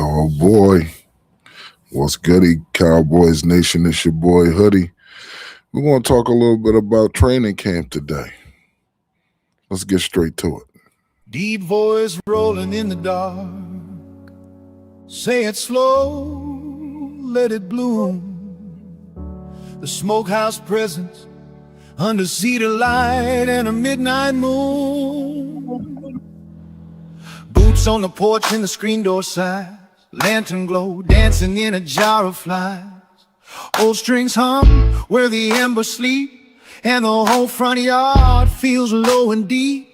Oh boy, what's goody, Cowboys Nation? It's your boy Hoodie. We're going to talk a little bit about training camp today. Let's get straight to it. Deep voice rolling in the dark. Say it slow, let it bloom. The smokehouse presence under cedar light and a midnight moon. Boots on the porch in the screen door size. Lantern glow dancing in a jar of flies. Old strings hum where the embers sleep, and the whole front yard feels low and deep.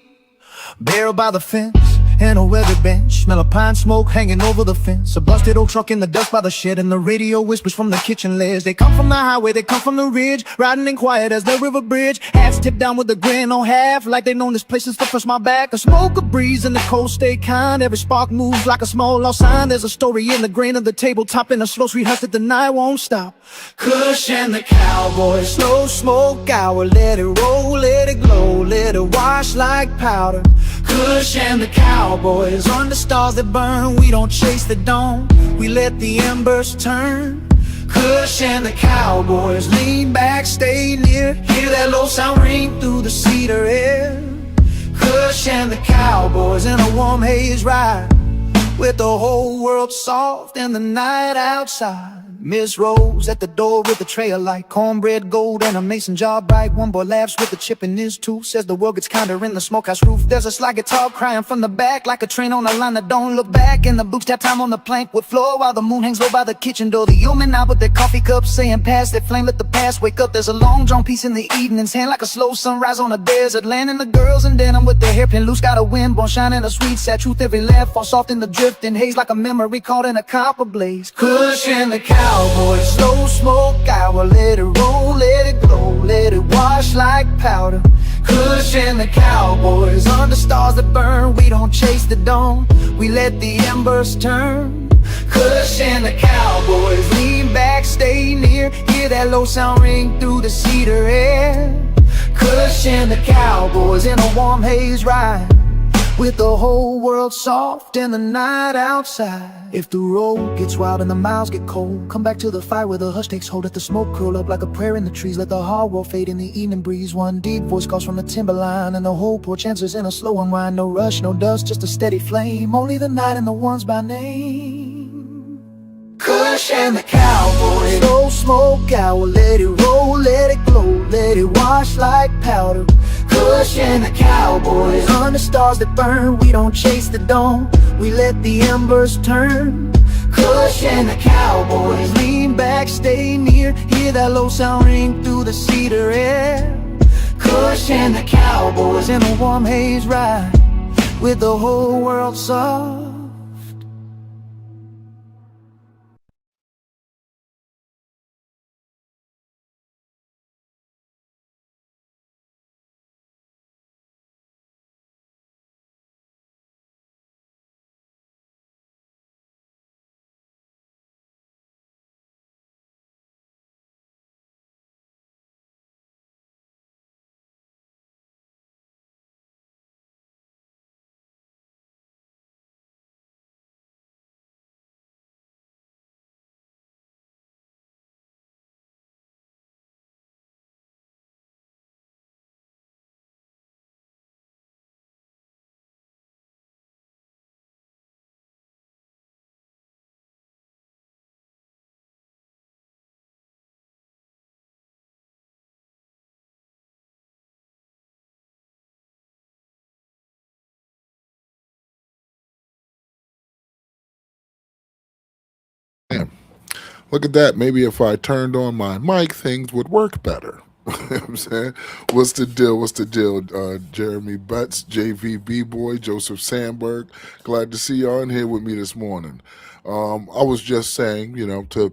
Barrel by the fence and a weather bench, smell of pine smoke hanging over the fence. A busted old truck in the dust by the shed, and the radio whispers from the kitchen ledge. They come from the highway, they come from the ridge, riding in quiet as the river bridge. Hats tipped down with a grin on half, like they known this place since the first my back. A smoke, a breeze, and the cold stay kind. Every spark moves like a small lost sign. There's a story in the grain of the tabletop, in a slow sweet hush that the night won't stop. Kush and the cowboys, slow smoke hour. Let it roll, let it glow, let it wash like powder. Kush and the cowboys, under stars that burn. We don't chase the dawn, we let the embers turn. Kush and the cowboys, lean back, stay near. Hear that low sound ring through the cedar air. Kush and the cowboys in a warm haze ride, with the whole world soft and the night outside. Miss Rose at the door with a tray of light, cornbread gold and a mason jar bright. One boy laughs with a chip in his tooth, says the world gets kinder in the smokehouse roof. There's a slide guitar crying from the back, like a train on a line that don't look back. And the boots tap time on the plank wood floor, while the moon hangs low by the kitchen door. The yeomen out with their coffee cups, saying pass that flame, let the past wake up. There's a long drawn piece in the evening's hand, like a slow sunrise on a desert land. And the girls in denim with their hairpin loose, got a windbone shining a sweet sad truth. Every laugh falls soft in the drifting haze, like a memory caught in a copper blaze. Kush and the cowboys, slow smoke hour. Let it roll, let it glow, let it wash like powder. Kush and the cowboys, under stars that burn. We don't chase the dawn, we let the embers turn. Kush and the cowboys, lean back, stay near. Hear that low sound ring through the cedar air. Kush and the cowboys in a warm haze ride, with the whole world soft and the night outside. If the road gets wild and the miles get cold, come back to the fire where the hush takes hold. Let the smoke curl up like a prayer in the trees. Let the hard world fade in the evening breeze. One deep voice calls from the timberline, and the whole porch answers in a slow unwind. No rush, no dust, just a steady flame. Only the night and the ones by name. Kush and the cowboys, slow smoke hour. Let it roll, let it glow, let it wash like powder. Kush and the cowboys, under stars that burn. We don't chase the dawn, we let the embers turn. Kush and the cowboys, lean back, stay near. Hear that low sound ring through the cedar air. Kush and the cowboys in a warm haze ride, with the whole world soft. Damn, look at that. Maybe if I turned on my mic, things would work better. You know what I'm saying? What's the deal? What's the deal? Jeremy Betts, JVB Boy, Joseph Sandberg. Glad to see y'all in here with me this morning. I was just saying, to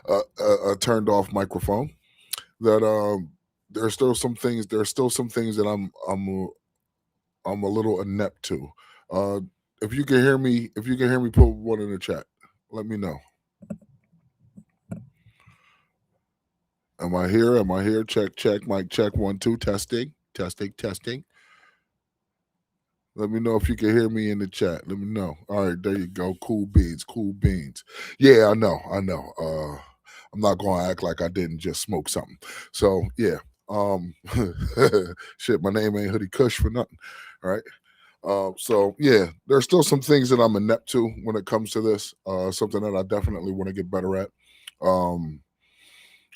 a turned off microphone, that there's still some things. There's still some things that I'm a little inept to. Uh, if you can hear me, put one in the chat. Let me know. Am I here? Am I here? Check, check, mic check, 1, 2, testing, testing, testing. Let me know if you can hear me in the chat. Let me know. All right, there you go. Cool beans, cool beans. Yeah, I know, I know. I'm not gonna act like I didn't just smoke something. So yeah. Um shit, my name ain't Hoodie Kush for nothing. All right. So yeah, there's still some things that I'm inept to when it comes to this. Something that I definitely want to get better at. Um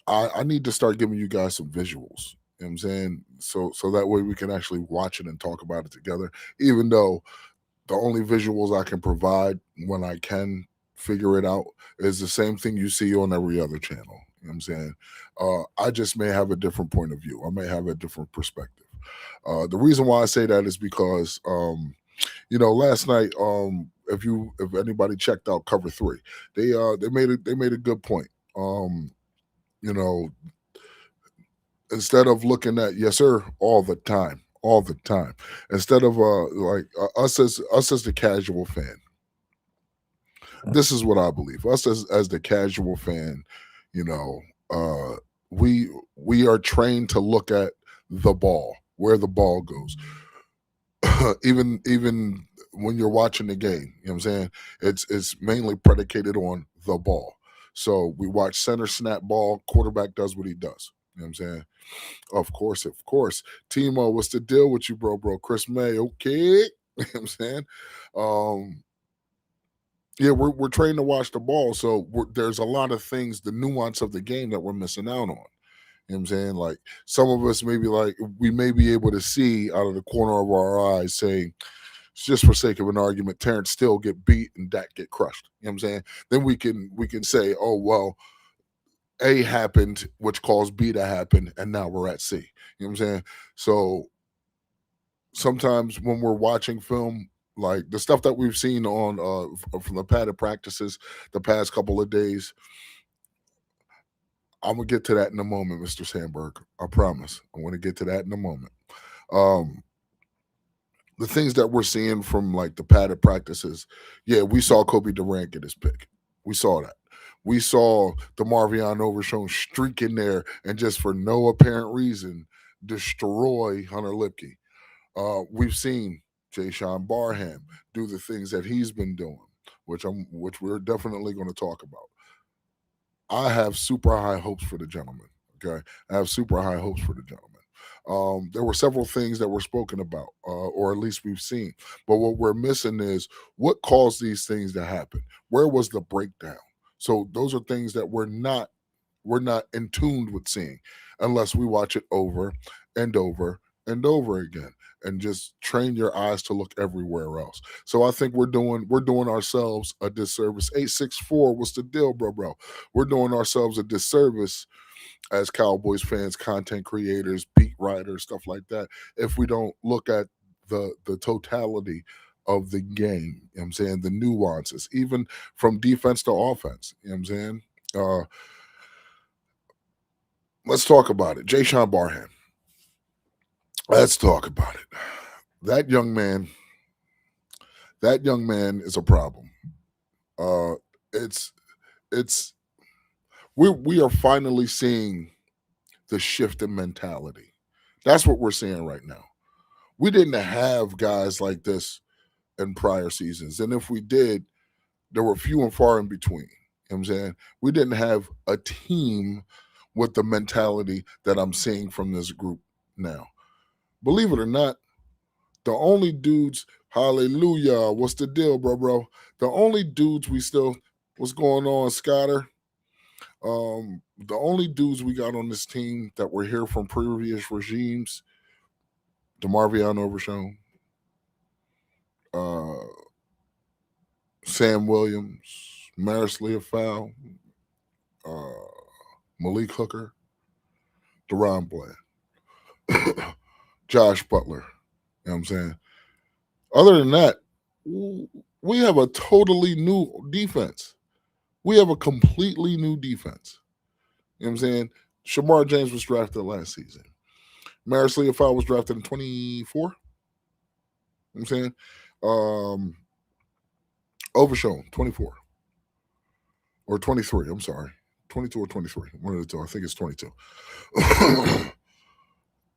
I need to start giving you guys some visuals. You know what I'm saying? So that way we can actually watch it and talk about it together. Even though the only visuals I can provide when I can figure it out is the same thing you see on every other channel. You know what I'm saying? I just may have a different point of view. I may have a different perspective. The reason why I say that is because last night, if anybody checked out Cover 3, they made a good point. You know, instead of looking at yes sir all the time, instead of us as the casual fan, this is what I believe. Us as the casual fan, you know, we are trained to look at the ball, where the ball goes. Even when you're watching the game, you know what I'm saying? It's mainly predicated on the ball. So we watch center snap ball, quarterback does what he does. You know what I'm saying? Of course, of course. Timo, what's the deal with you, bro? Chris May, okay. You know what I'm saying? Um, yeah, we're trained to watch the ball, so there's a lot of things, the nuance of the game that we're missing out on. You know what I'm saying? Like some of us maybe like we may be able to see out of the corner of our eyes saying, just for sake of an argument, Terrence Steele get beat and Dak get crushed. You know what I'm saying? Then we can say, oh well, A happened, which caused B to happen, and now we're at C. You know what I'm saying? So sometimes when we're watching film, like the stuff that we've seen on from the padded practices the past couple of days, I'm gonna get to that in a moment, Mr. Sandberg. I promise. I'm gonna get to that in a moment. Um, the things that we're seeing from like the padded practices, yeah, we saw Kobe Durant get his pick. We saw that. We saw the Marvion Overshown streak in there and just for no apparent reason destroy Hunter Lipke. We've seen Jay Sean Barham do the things that he's been doing, which we're definitely going to talk about. I have super high hopes for the gentleman. Okay, I have super high hopes for the gentleman. There were several things that were spoken about, or at least we've seen. But what we're missing is what caused these things to happen. Where was the breakdown? So those are things that we're not in tune with seeing unless we watch it over and over and over again and just train your eyes to look everywhere else. So I think we're doing ourselves a disservice. 864, what's the deal, bro? We're doing ourselves a disservice as Cowboys fans, content creators, beat writers, stuff like that, if we don't look at the totality of the game. You know what I'm saying? The nuances, even from defense to offense. You know what I'm saying? Let's talk about it. Jay Sean Barham. Let's talk about it. That young man is a problem. Uh it's it's we are finally seeing the shift in mentality. That's what we're seeing right now. We didn't have guys like this in prior seasons. And if we did, there were few and far in between. You know what I'm saying? We didn't have a team with the mentality that I'm seeing from this group now. Believe it or not, the only dudes, hallelujah, what's the deal, bro? The only dudes we still, what's going on, Scotter? The only dudes we got on this team that were here from previous regimes, DeMarvion Overshown, uh, Sam Williams, Maris Leofau, Malik Hooker, Deron Bland, Josh Butler. You know what I'm saying? Other than that, we have a totally new defense. We have a completely new defense. You know what I'm saying? Shamar James was drafted last season. Maris Leofau was drafted in 24. You know what I'm saying? Overshown, 24. Or 23, I'm sorry. 22 or 23. One of the two. I think it's 22.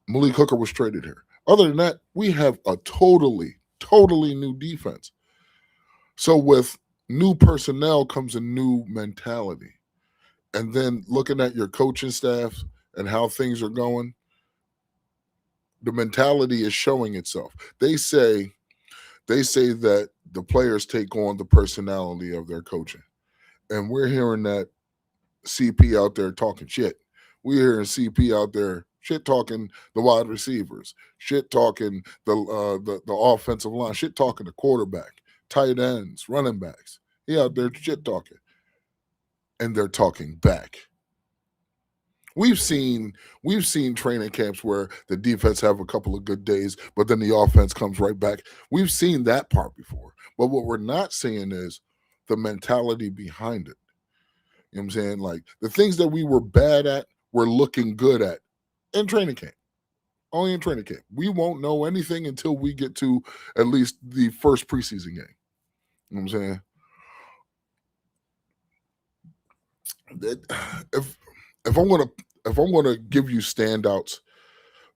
Malik Hooker was traded here. Other than that, we have a totally totally new defense. So with new personnel comes a new mentality. And then looking at your coaching staff and how things are going, the mentality is showing itself. They say that the players take on the personality of their coaching. And we're hearing that CP out there talking shit. We're hearing CP out there shit talking the wide receivers, shit talking the offensive line, shit talking the quarterback, tight ends, running backs. He out there shit talking. And they're talking back. We've seen training camps where the defense have a couple of good days, but then the offense comes right back. We've seen that part before. But what we're not seeing is the mentality behind it. You know what I'm saying? Like the things that we were bad at, we're looking good at in training camp. Only in training camp. We won't know anything until we get to at least the first preseason game. You know what I'm saying? If I'm gonna give you standouts,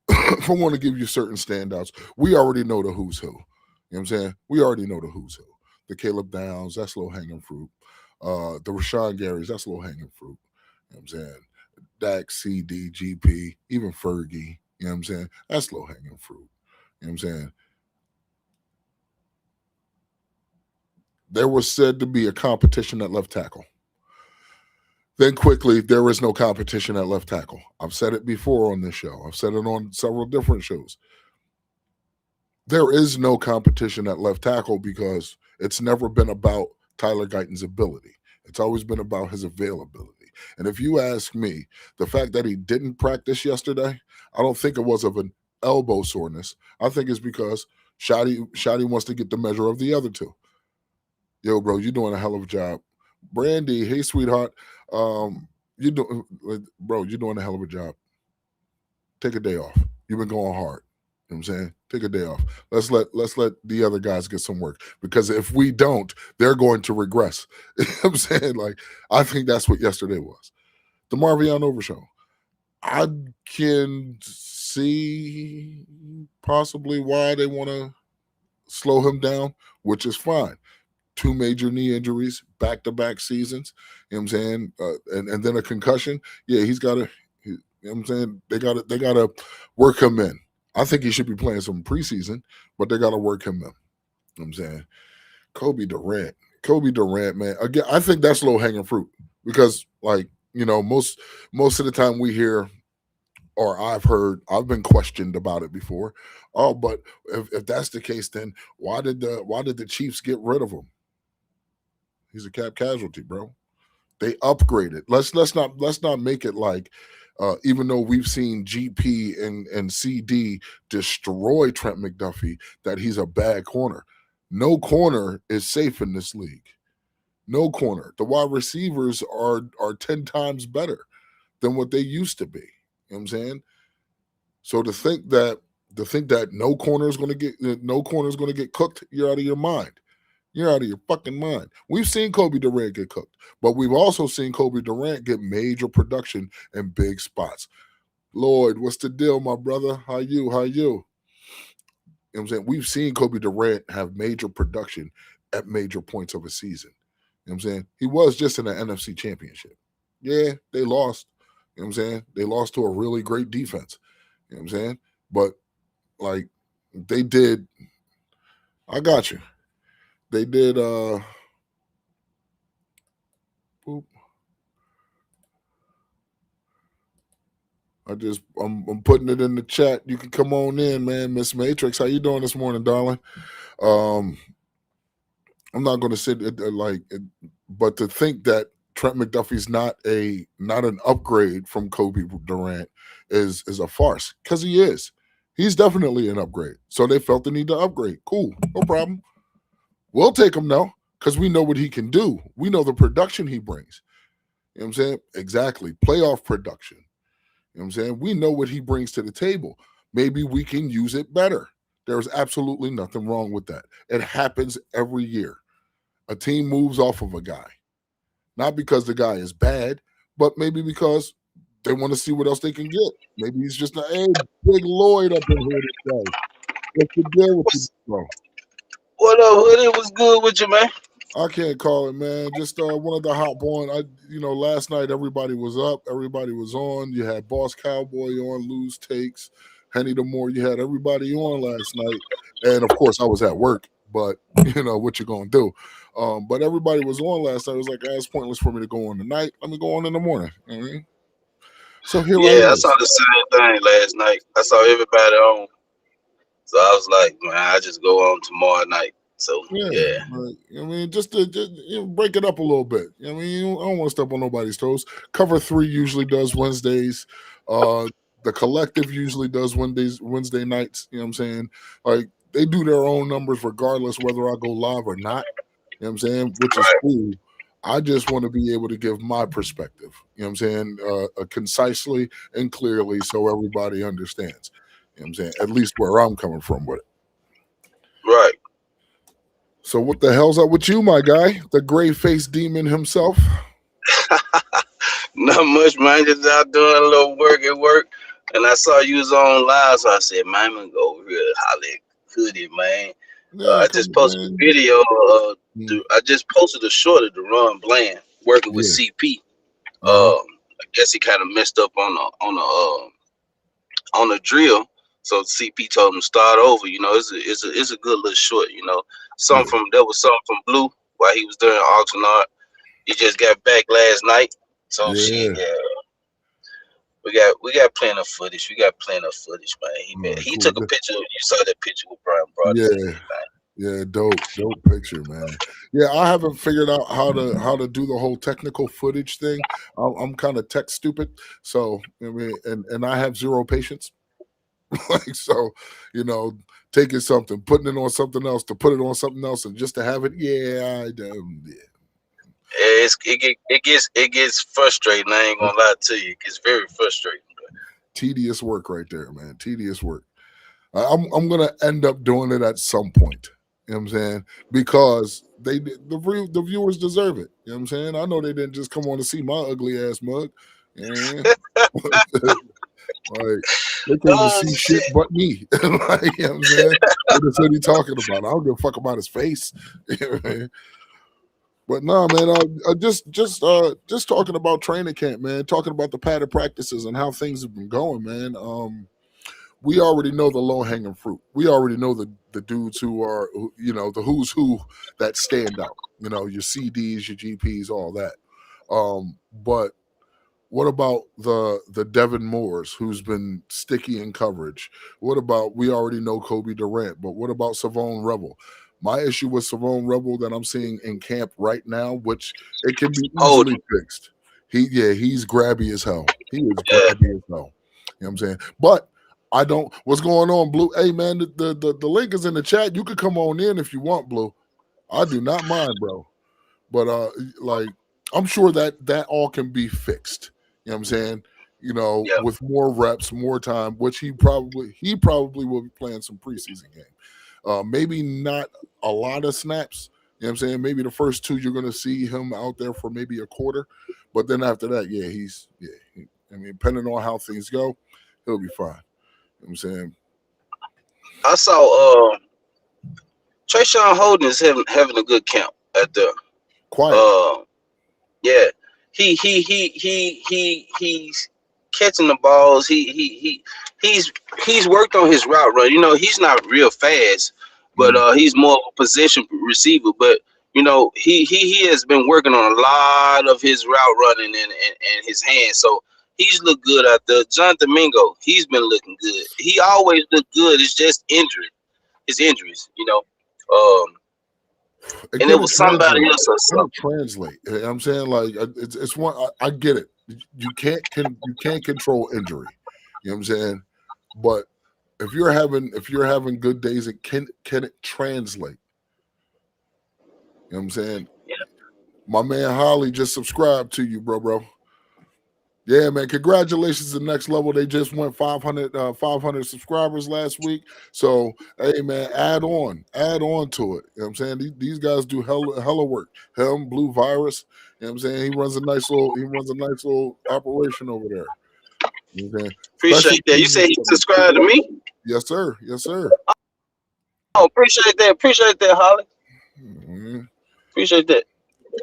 if I want to give you certain standouts, we already know the who's who. You know what I'm saying? We already know the who's who. The Caleb Downs, that's low hanging fruit. The Rashawn Garys, that's low hanging fruit. You know what I'm saying? Dak, CD, GP, even Fergie. You know what I'm saying? That's low hanging fruit. You know what I'm saying? There was said to be a competition at left tackle. Then quickly, there is no competition at left tackle. I've said it before on this show. I've said it on several different shows. There is no competition at left tackle because it's never been about Tyler Guyton's ability. It's always been about his availability. And if you ask me, the fact that he didn't practice yesterday, I don't think it was of an elbow soreness. I think it's because Shotty wants to get the measure of the other two. Yo, bro, you're doing a hell of a job. Brandy, hey, sweetheart. You're doing a hell of a job. Take a day off. You've been going hard. You know what I'm saying? Take a day off. Let's let the other guys get some work. Because if we don't, they're going to regress. You know what I'm saying? Like, I think that's what yesterday was. The Marvion Over Show. I can see possibly why they want to slow him down, which is fine. 2 major knee injuries, back-to-back seasons. You know what I'm saying? And then a concussion. Yeah, he's got to. You know what I'm saying? They got to work him in. I think he should be playing some preseason, but they got to work him in. You know what I'm saying? Kobe Durant, man. Again, I think that's low-hanging fruit because, like, you know, most of the time we hear, or I've been questioned about it before. Oh, but if that's the case, then why did the Chiefs get rid of him? He's a cap casualty, bro. They upgraded. Let's not make it like, even though we've seen GP and CD destroy Trent McDuffie, that he's a bad corner. No corner is safe in this league. No corner. The wide receivers are 10 times better than what they used to be. You know what I'm saying? So to think that no corner is going to get cooked, you're out of your mind. You're out of your fucking mind. We've seen Kobe Durant get cooked, but we've also seen Kobe Durant get major production in big spots. Lloyd, what's the deal, my brother? How you? You know what I'm saying? We've seen Kobe Durant have major production at major points of a season. You know what I'm saying? He was just in the NFC Championship. Yeah, they lost. You know what I'm saying? They lost to a really great defense. You know what I'm saying? But, like, they did. I got you. They did boop. I'm putting it in the chat. You can come on in, man. Miss Matrix, how you doing this morning, darling? I'm not going to sit but to think that Trent McDuffie's not an upgrade from Kobe Durant is a farce, because he is. He's definitely an upgrade. So they felt the need to upgrade. Cool, no problem. We'll take him now because we know what he can do. We know the production he brings. You know what I'm saying? Exactly. Playoff production. You know what I'm saying? We know what he brings to the table. Maybe we can use it better. There's absolutely nothing wrong with that. It happens every year. A team moves off of a guy. Not because the guy is bad, but maybe because they want to see what else they can get. Maybe he's just Big Lloyd up in here today. What's the deal with you, bro? What up, Hoodie? What's good with you, man? I can't call it, man. Just wanted to hop on. Last night everybody was up, everybody was on. You had Boss Cowboy on, Lose Takes, Henny the More. You had everybody on last night, and of course I was at work. But what you gonna do? But everybody was on last night. It was like, it's pointless for me to go on tonight. Let me go on in the morning. You know what I mean? So here I Yeah, I am. saw the same thing last night. I saw everybody on, so I was like, man, I just go on tomorrow night. So Yeah, yeah, just to break it up a little bit. I don't want to step on nobody's toes. Cover 3 usually does Wednesdays. The collective usually does Wednesday nights. You know what I'm saying? Like they do their own numbers regardless whether I go live or not. You know what I'm saying? Which is right, cool. I just want to be able to give my perspective. You know what I'm saying? Concisely and clearly so everybody understands. You know what I'm saying? At least where I'm coming from with it. right. So what the hell's up with you, my guy? The gray-faced demon himself? Not much, man. Just out doing a little work at work, and I saw you was on live, so I said, man, I'm gonna go over here, holler at Hoodie, man. Yeah, I come just posted a on, man. video. Mm, I just posted a short of Deron Bland working with yeah. CP. Uh-huh. I guess he kind of messed up on the drill. So CP told him to start over. It's a good little short. Yeah. There was something from Blue while he was doing Oxnard. He just got back last night. So Yeah. yeah, we got plenty of footage. We got plenty of footage, man. All right, He cool. took a picture. You saw that picture with Brian Brothers in it, Yeah. man. Yeah, dope picture, man. Yeah, I haven't figured out how to do the whole technical footage thing. I'm kind of tech stupid, so and I have zero patience. Like so, taking something, putting it on something else to put it on something else, and just to have it. Yeah, yeah. It gets frustrating. I ain't gonna lie to you. It gets very frustrating. Tedious work right there, man. Tedious work. I'm gonna end up doing it at some point. You know what I'm saying? Because the viewers deserve it. You know what I'm saying? I know they didn't just come on to see my ugly ass mug. Yeah. Like they came to Oh see shit! shit but me. Like, you know what I'm saying? What the fuck he talking about? I don't give a fuck about his face. You know what I mean? But nah, man, just talking about training camp, man, talking about the padded practices and how things have been going, man. We already know the low hanging fruit. We already know the dudes who are, the who's who that stand out. Your CDs, your GPs, all that. But what about the Devin Moores, who's been sticky in coverage? What about, we already know Kobe Durant, but what about Savone Rebel? My issue with Savone Rebel that I'm seeing in camp right now, which it can be Hold easily fixed. He's grabby as hell. He is yeah. grabby as hell. You know what I'm saying? But I don't. What's going on, Blue? Hey, man, the link is in the chat. You could come on in if you want, Blue. I do not mind, bro. But like, I'm sure that all can be fixed. You know what I'm saying? Yeah. With more reps, more time, which he probably will be playing some preseason game. Maybe not a lot of snaps. You know what I'm saying? Maybe the first 2 you're going to see him out there for maybe a quarter, but then after that, depending on how things go, he'll be fine. You know what I'm saying? I saw Trayshawn Holden is having a good camp at the Quiet. yeah. He's catching the balls. He's worked on his route run. He's not real fast, but he's more of a position receiver. But he has been working on a lot of his route running and his hands. So he's looked good out there. Jonathan Mingo, he's been looking good. He always looked good. It's just his injuries. And it was somebody else or something. Translate. You know what I'm saying, like, it's one. I get it. You can't control injury. You know what I'm saying? But if you're having good days, can it translate? You know what I'm saying? Yeah. My man Holly just subscribed to you, bro. Yeah, man. Congratulations to Next Level. They just went 500 subscribers last week. So, hey, man, add on to it. You know what I'm saying? These guys do hella work. Him, Blue Virus. You know what I'm saying? He runs a nice little operation over there. You know what I'm saying? Appreciate that. You say he subscribed to me? Yes, sir. Yes, sir. Appreciate that, Holly. Mhm. Appreciate that,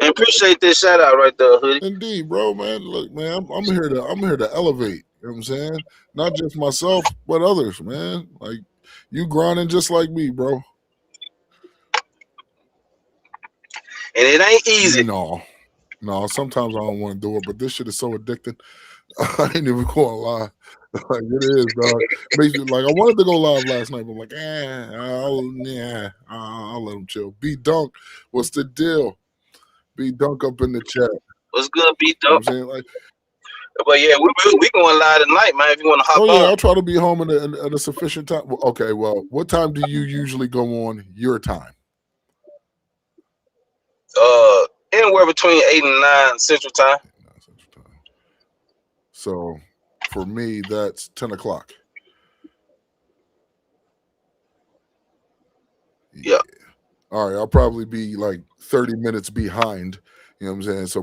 and appreciate that shout out right there, hoodie. Indeed, bro, man. Look, man, I'm here to elevate. You know what I'm saying? Not just myself, but others, man. Like you grinding just like me, bro. And it ain't easy. No. Sometimes I don't want to do it, but this shit is so addicting. I ain't even gonna lie. Like it is, dog. Makes me like I wanted to go live last night, but I'm like, I'll let him chill. B Dunk, what's the deal? B Dunk up in the chat. What's good, beat You know up? what I'm saying? Like, But yeah, we going live tonight, man. If you want to hop oh yeah, I'll on, try to be home in a sufficient time. Well, okay, well, what time do you usually go on your time? anywhere between 8 and 9 Central Time. So for me, that's 10 o'clock. Yeah. All right, I'll probably be like 30 minutes behind. You know what I'm saying? So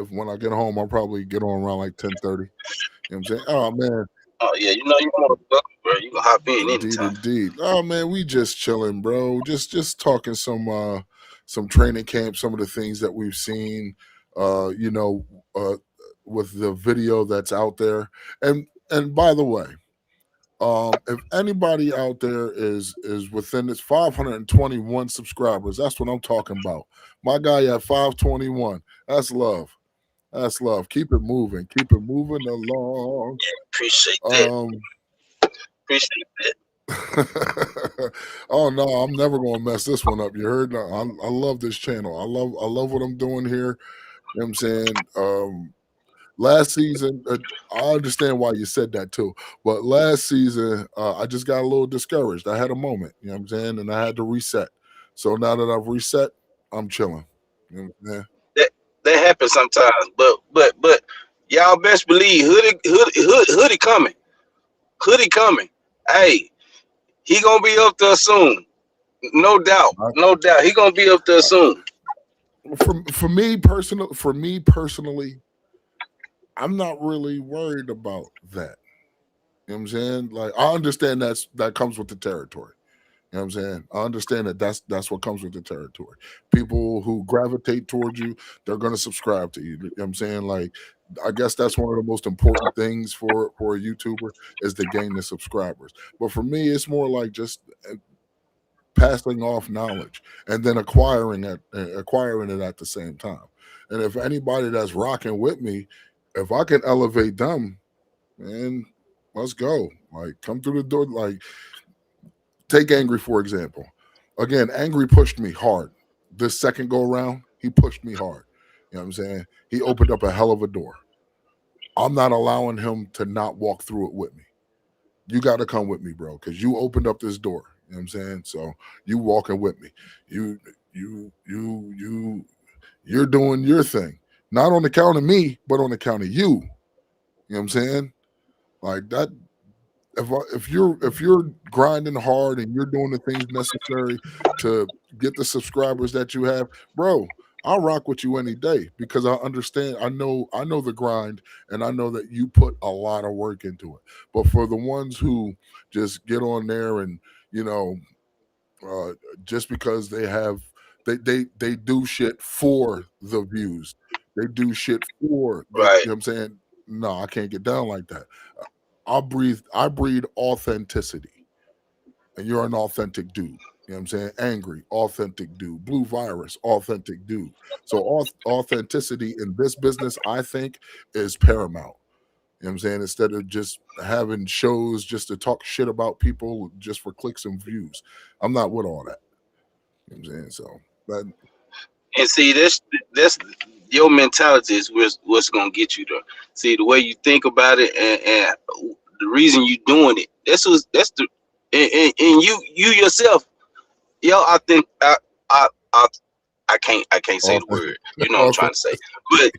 when I get home, I'll probably get on around like 10:30. You know what I'm saying? Oh man. Oh yeah, you know you want to, bro. You can hop in Indeed, anytime. indeed. Oh man, we just chilling, bro. Just talking some training camp, some of the things that we've seen, with the video that's out there. And by the way, if anybody out there is within this 521 subscribers, that's what I'm talking about. My guy at 521. That's love. That's love. Keep it moving. Keep it moving along. Appreciate that. Appreciate that. Oh no, I'm never gonna mess this one up. You heard? I love this channel. I love what I'm doing here. You know what I'm saying? Last season, I understand why you said that too. But last season, I just got a little discouraged. I had a moment, you know what I'm saying, and I had to reset. So now that I've reset, I'm chilling. You know what I'm saying? That happens sometimes, but y'all best believe hoodie coming. Hoodie coming. Hey, he gonna be up there soon. No doubt. No doubt. He gonna be up there soon. For me personally, I'm not really worried about that. You know what I'm saying? Like I understand that comes with the territory. You know what I'm saying? I understand that's what comes with the territory. People who gravitate towards you, they're going to subscribe to you. You know what I'm saying? Like, I guess that's one of the most important things for a YouTuber is to gain the subscribers. But for me, it's more like just passing off knowledge and then acquiring it at the same time. And if anybody that's rocking with me, if I can elevate them, man, let's go. Like, come through the door. Like, take Angry, for example. Again, Angry pushed me hard. This second go around, he pushed me hard. You know what I'm saying? He opened up a hell of a door. I'm not allowing him to not walk through it with me. You got to come with me, bro, because you opened up this door. You know what I'm saying? So you walking with me. You're doing your thing. Not on the count of me, but on the count of you. You know what I'm saying? Like that. If you're grinding hard and you're doing the things necessary to get the subscribers that you have, bro, I'll rock with you any day because I understand. I know the grind, and I know that you put a lot of work into it. But for the ones who just get on there and just because they do shit for the views, they do shit for Right. You know what I'm saying? No, I can't get down like that. I breed authenticity, and you're an authentic dude. You know what I'm saying? Angry, authentic dude. Blue Virus, authentic dude. So authenticity in this business, I think, is paramount. You know what I'm saying? Instead of just having shows just to talk shit about people just for clicks and views. I'm not with all that. You know what I'm saying? So that. And see, that's your mentality is what's gonna get you there. See, the way you think about it, and the reason you doing it. That's the and you yourself, yo. I think I can't say the word. You know what I'm trying to say, but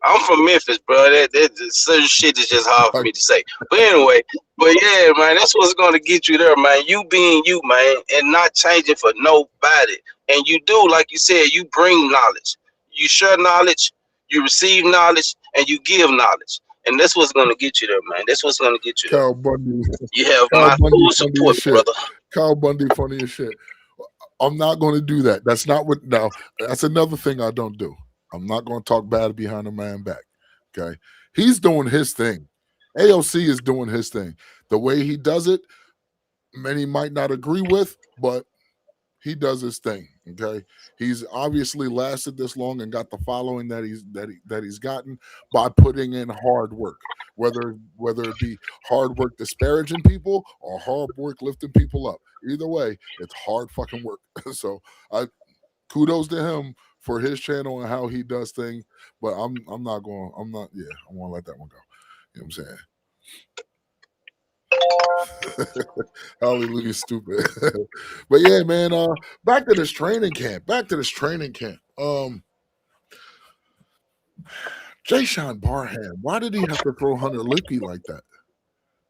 I'm from Memphis, bro. That certain shit is just hard for me to say. But anyway, yeah, man, that's what's gonna get you there, man. You being you, man, and not changing for nobody. And you do, like you said, you bring knowledge, you share knowledge, you receive knowledge, and you give knowledge. And that's what's gonna get you there, man. That's what's gonna get you there. Cal Bundy. You have Cal my Bundy full funny support, as shit. brother. Kyle Bundy, funny as shit. I'm not going to do that. That's not what. Now, that's another thing I don't do. I'm not going to talk bad behind a man back. Okay, he's doing his thing. AOC is doing his thing. The way he does it, many might not agree with, but he does his thing. Okay, he's obviously lasted this long and got the following that he's gotten by putting in hard work. Whether it be hard work disparaging people or hard work lifting people up, either way, it's hard fucking work. So I kudos to him for his channel and how he does things. But I'm not. Yeah, I want to let that one go. You know what I'm saying? Hallelujah, stupid. But yeah, man. Back to this training camp. Jayshawn Barham. Why did he have to throw Hunter Lippy like that?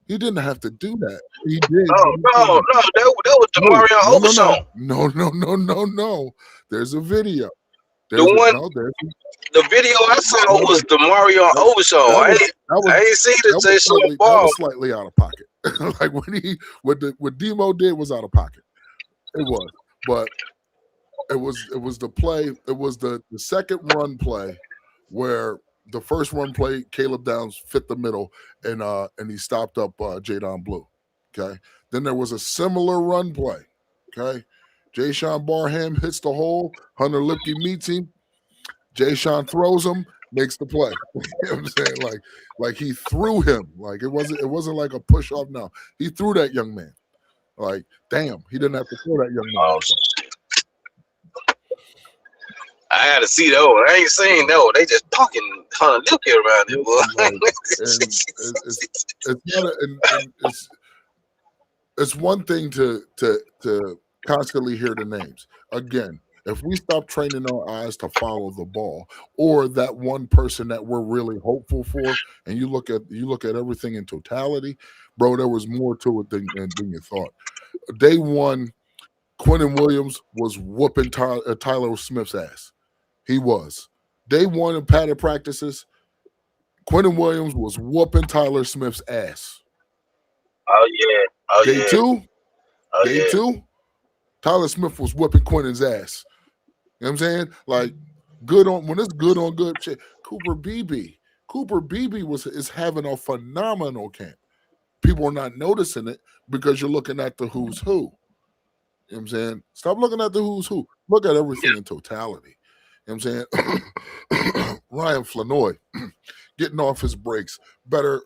He didn't have to do that. He did. No. That was the Mario Overshown. No. There's a video. The video I saw was the Mario Overshown. I ain't seen the Jayshawn Ball. That was slightly out of pocket. Like what Demo did was out of pocket. It was, but it was the play. It was the second run play where the first run play Caleb Downs fit the middle and he stopped up Jadon Blue. Okay, then there was a similar run play. Okay, Jayshawn Barham hits the hole. Hunter Lipke meets him. Jayshawn throws him, makes the play. You know what I'm saying? Like he threw him. Like it wasn't like a push off. No, he threw that young man. Like, damn, he didn't have to throw that young man. Oh, I had to see that one. I ain't seen that one. They just talking Hunter Lipke around it, boy. It's one thing to constantly hear the names. Again, if we stop training our eyes to follow the ball, or that one person that we're really hopeful for, and you look at everything in totality, bro, there was more to it than you thought. Day one, Quentin Williams was whooping Tyler Smith's ass. He was. Day one in padded practices, Quentin Williams was whooping Tyler Smith's ass. Day two, Tyler Smith was whooping Quentin's ass. You know what I'm saying? Like, when it's good on good shit. Cooper Beebe is having a phenomenal camp. People are not noticing it because you're looking at the who's who. You know what I'm saying? Stop looking at the who's who. Look at everything in totality. You know what I'm saying? Ryan Flanoy getting off his breaks, better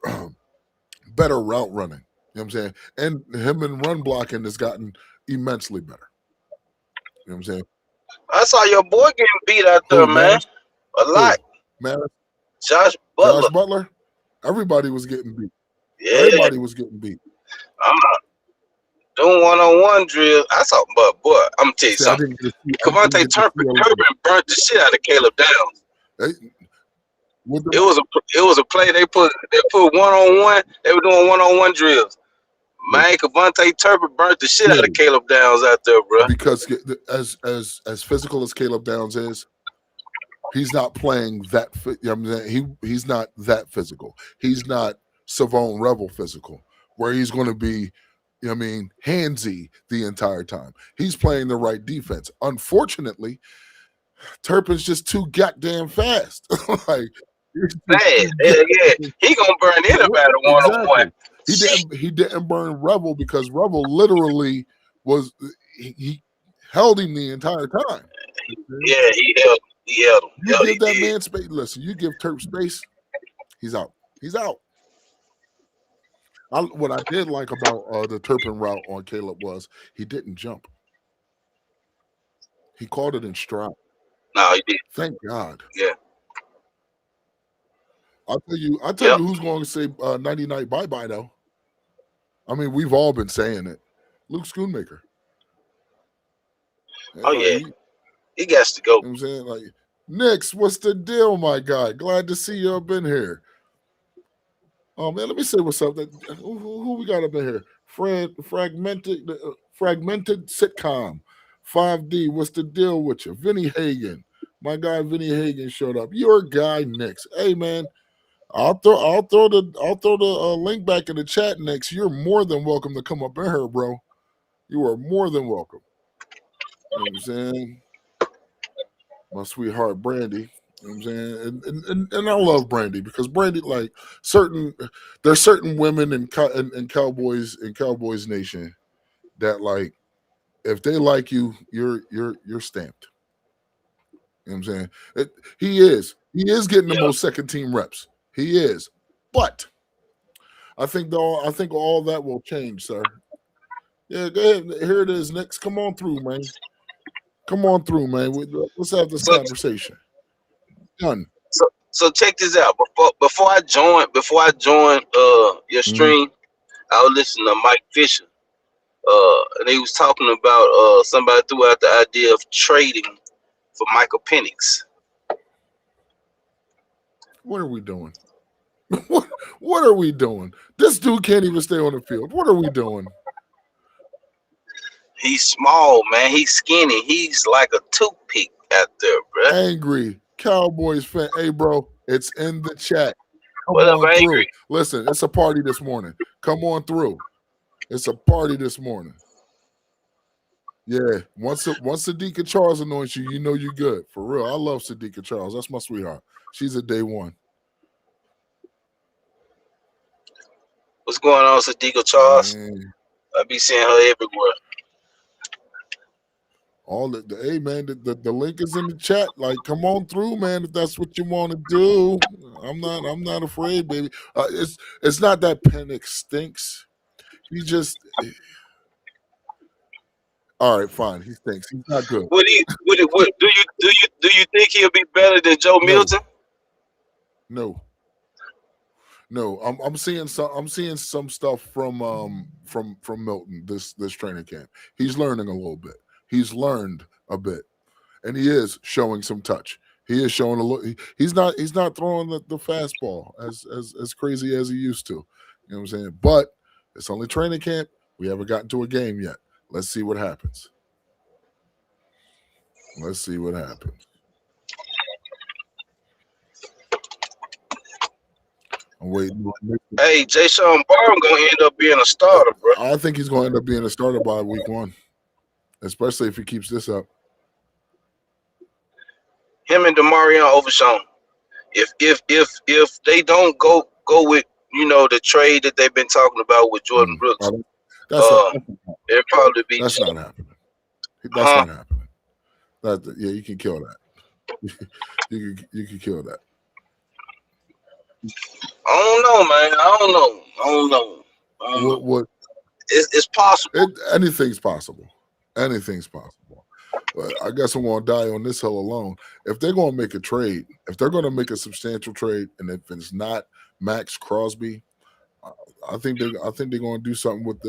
route running. You know what I'm saying? And him and run blocking has gotten immensely better. You know what I'm saying? I saw your boy getting beat out there, man. A lot. Man. Josh Butler. Everybody was getting beat. Yeah. Everybody was getting beat. Doing one-on-one drill. I saw, but boy, I'm gonna tell you something. Kevontae Turpin burnt the shit out of Caleb Downs. It was a play they put one-on-one. They were doing one-on-one drills. Man, Kevontae Turpin burnt the shit out of Caleb Downs out there, bro. Because as physical as Caleb Downs is, he's not playing that. You know what I'm saying? He's not that physical. He's not Savone Rebel physical, where he's going to be, you know what I mean, handsy the entire time. He's playing the right defense. Unfortunately, Turpin's just too goddamn fast. Like, fast. Yeah. He gonna burn anybody one-on-one. He didn't burn Rebel because Rebel literally was he held him the entire time. Yeah, he held him. You give that man space. Listen, you give Turp space, he's out. He's out. What I did like about the Turpin route on Caleb was he didn't jump. He caught it in stride. No, he did. Thank God. Yeah. I'll tell you who's going to say 90-night bye-bye, though. I mean, we've all been saying it. Luke Schoonmaker. Oh, yeah. He gets to go. You know what I'm saying? Like, Nix, what's the deal, my guy? Glad to see you up in here. Oh, man, let me say what's up. Who we got up in here? Fragmented sitcom. 5D, what's the deal with you? Vinny Hagen. My guy Vinny Hagen showed up. Your guy, Nix. Hey, man. I'll throw the link back in the chat next. You're more than welcome to come up in here, bro. You are more than welcome. You know what I'm saying? My sweetheart Brandy. You know what I'm saying? And I love Brandy because Brandy, like there's certain women in Cowboys Nation that, like, if they like you, you're stamped. You know what I'm saying? He is getting the Yeah. most second team reps. He is. But I think all that will change, sir. Yeah, go ahead. Here it is, Knicks. Come on through, man. Come on through, man. Let's have this So conversation. Done. so check this out. Before I joined your Mhm. stream, I was listening to Mike Fisher. And he was talking about somebody threw out the idea of trading for Michael Penix. What are we doing? what are we doing? This dude can't even stay on the field. What are we doing? He's small, man. He's skinny. He's like a toothpick out there, bro. Angry Cowboys fan. Hey, bro, it's in the chat. Come What up, on through. Angry? Listen, it's a party this morning. Come on through. It's a party this morning. Yeah. Once Sadiqa Charles anoints you, you know you're good. For real. I love Sadiqa Charles. That's my sweetheart. She's a day one. What's going on, Sadiqa Charles? Man. I be seeing her everywhere. All hey man, the link is in the chat. Like, come on through, man, if that's what you want to do. I'm not afraid, baby. It's not that Penix stinks. He just all right, fine. He stinks. He's not good. What do you think he'll be better than Joe Milton? No. I'm seeing some stuff from Milton this training camp. He's learning a little bit. He's learned a bit, and he is showing some touch. He is showing a little. He's not throwing the fastball as crazy as he used to. You know what I'm saying? But it's only training camp. We haven't gotten to a game yet. Let's see what happens. Let's see what happens. I'm waiting. Hey, Jaysean Barham gonna end up being a starter, bro. I think he's going to end up being a starter by week 1, especially if he keeps this up. Him and Demarion Overshown. If they don't go with the trade that they've been talking about with Jordan Brooks, it'll probably be. That's not happening. That's not happening. You can kill that. you can kill that. I don't know, man. I don't know. What? It's possible. Anything's possible. Anything's possible. But I guess I'm going to die on this hill alone. If they're going to make a trade, if they're going to make a substantial trade, and if it's not Max Crosby, I think they're going to do something with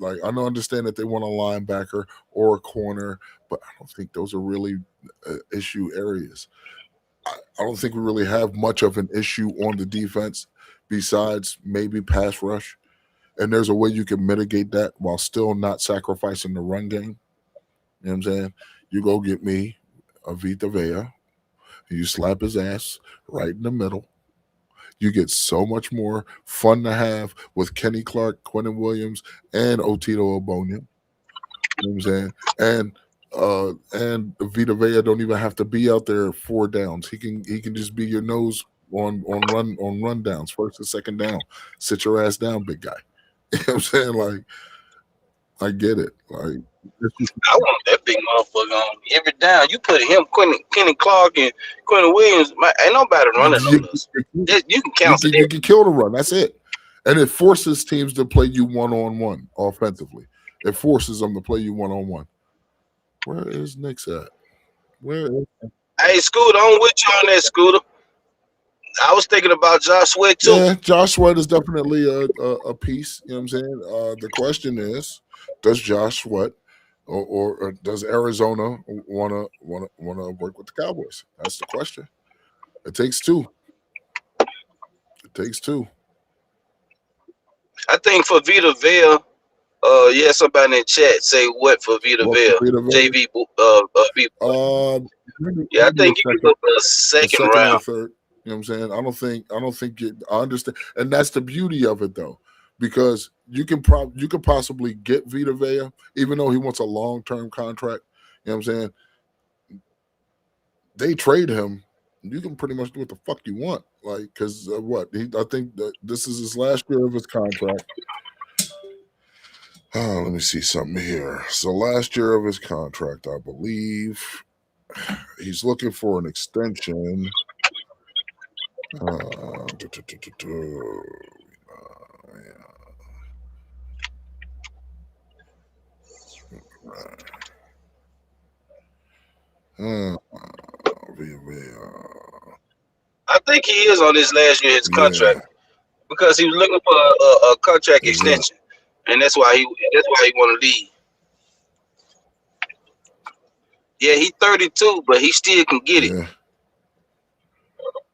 I don't understand that they want a linebacker or a corner, but I don't think those are really issue areas. I don't think we really have much of an issue on the defense besides maybe pass rush. And there's a way you can mitigate that while still not sacrificing the run game. You know what I'm saying? You go get me a Vita Vea, and you slap his ass right in the middle. You get so much more fun to have with Kenny Clark, Quentin Williams, and Otito Ogbonnia. You know what I'm saying? And Vita Vea don't even have to be out there 4 downs. He can just be your nose on run downs, first and second down. Sit your ass down, big guy. You know what I'm saying? Like, I get it. Like, I want that big motherfucker on every down. You put him, Kenny Clark, and Quentin Williams. Ain't nobody running on us. You can count it. You can kill the run. That's it. And it forces teams to play you one-on-one offensively. It forces them to play you one-on-one. Where is Knicks at? Hey, Scooter, I'm with you on that, Scooter. I was thinking about Josh Sweat too. Yeah, Josh Sweat is definitely a piece. You know what I'm saying? The question is, does Josh Sweat or does Arizona wanna work with the Cowboys? That's the question. It takes 2. It takes 2. I think for Vita Vea, somebody in the chat say what for Vita Vea? JV, I think you can go for a second round. Or third. You know what I'm saying? I don't think I understand. And that's the beauty of it, though, because you could possibly get Vita Vea, even though he wants a long-term contract. You know what I'm saying? They trade him. You can pretty much do what the fuck you want, like, because what I think that this is his last year of his contract. Let me see something here. So last year of his contract, I believe, he's looking for an extension. I think he is on his last year of his contract because he was looking for a contract extension, and that's why he want to leave. Yeah, he's 32, but he still can get it.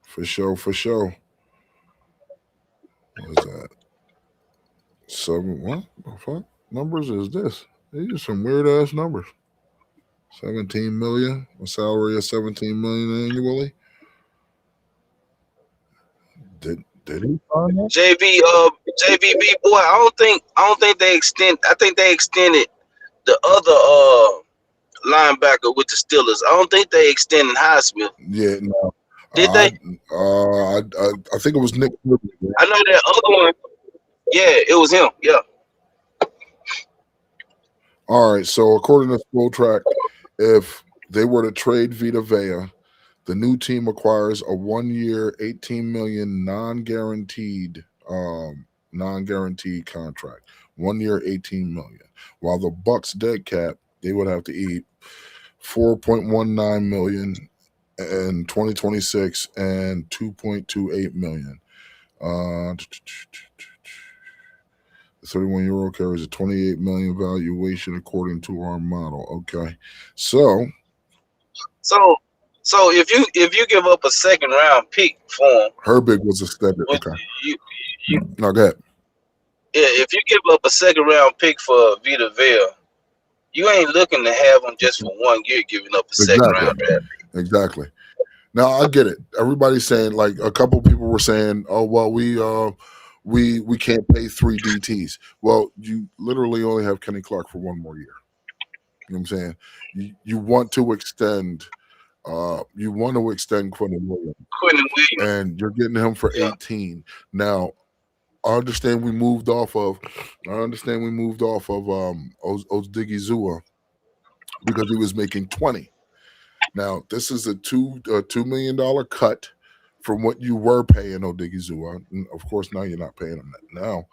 For sure. What is that? 7 what the fuck numbers is this? These are some weird ass numbers. 17 million, a salary of 17 million annually. Did he find that? JVB boy, I don't think they extend. I think they extended the other linebacker with the Steelers. I don't think they extended Highsmith. Yeah, no. Did they? I think it was Nick. I know that other one. Yeah, it was him. Yeah. All right. So according to Spotrac, if they were to trade Vita Vea, the new team acquires a 1-year, $18 million non-guaranteed contract. 1 year, $18 million. While the Bucks dead cap, they would have to eat $4.19 million in 2026 and $2.28 million. The 31-year-old carries a $28 million valuation according to our model. Okay, so if you give up a second round pick for him, Herbig was extended. Okay, no, go ahead. Yeah, if you give up a second round pick for Vita Vea, you ain't looking to have him just for 1 year giving up a second round draft pick. Exactly. Now I get it. Everybody's saying, like, a couple people were saying, "Oh well, we can't pay 3 DTs." Well, you literally only have Kenny Clark for 1 more year. You know what I'm saying? You want to extend. You want to extend Quentin Williams, and you're getting him for 18. Now, I understand we moved off of Odigizua because he was making 20. Now, this is a $2 million cut from what you were paying Odigizua. Of course, now you're not paying him that now.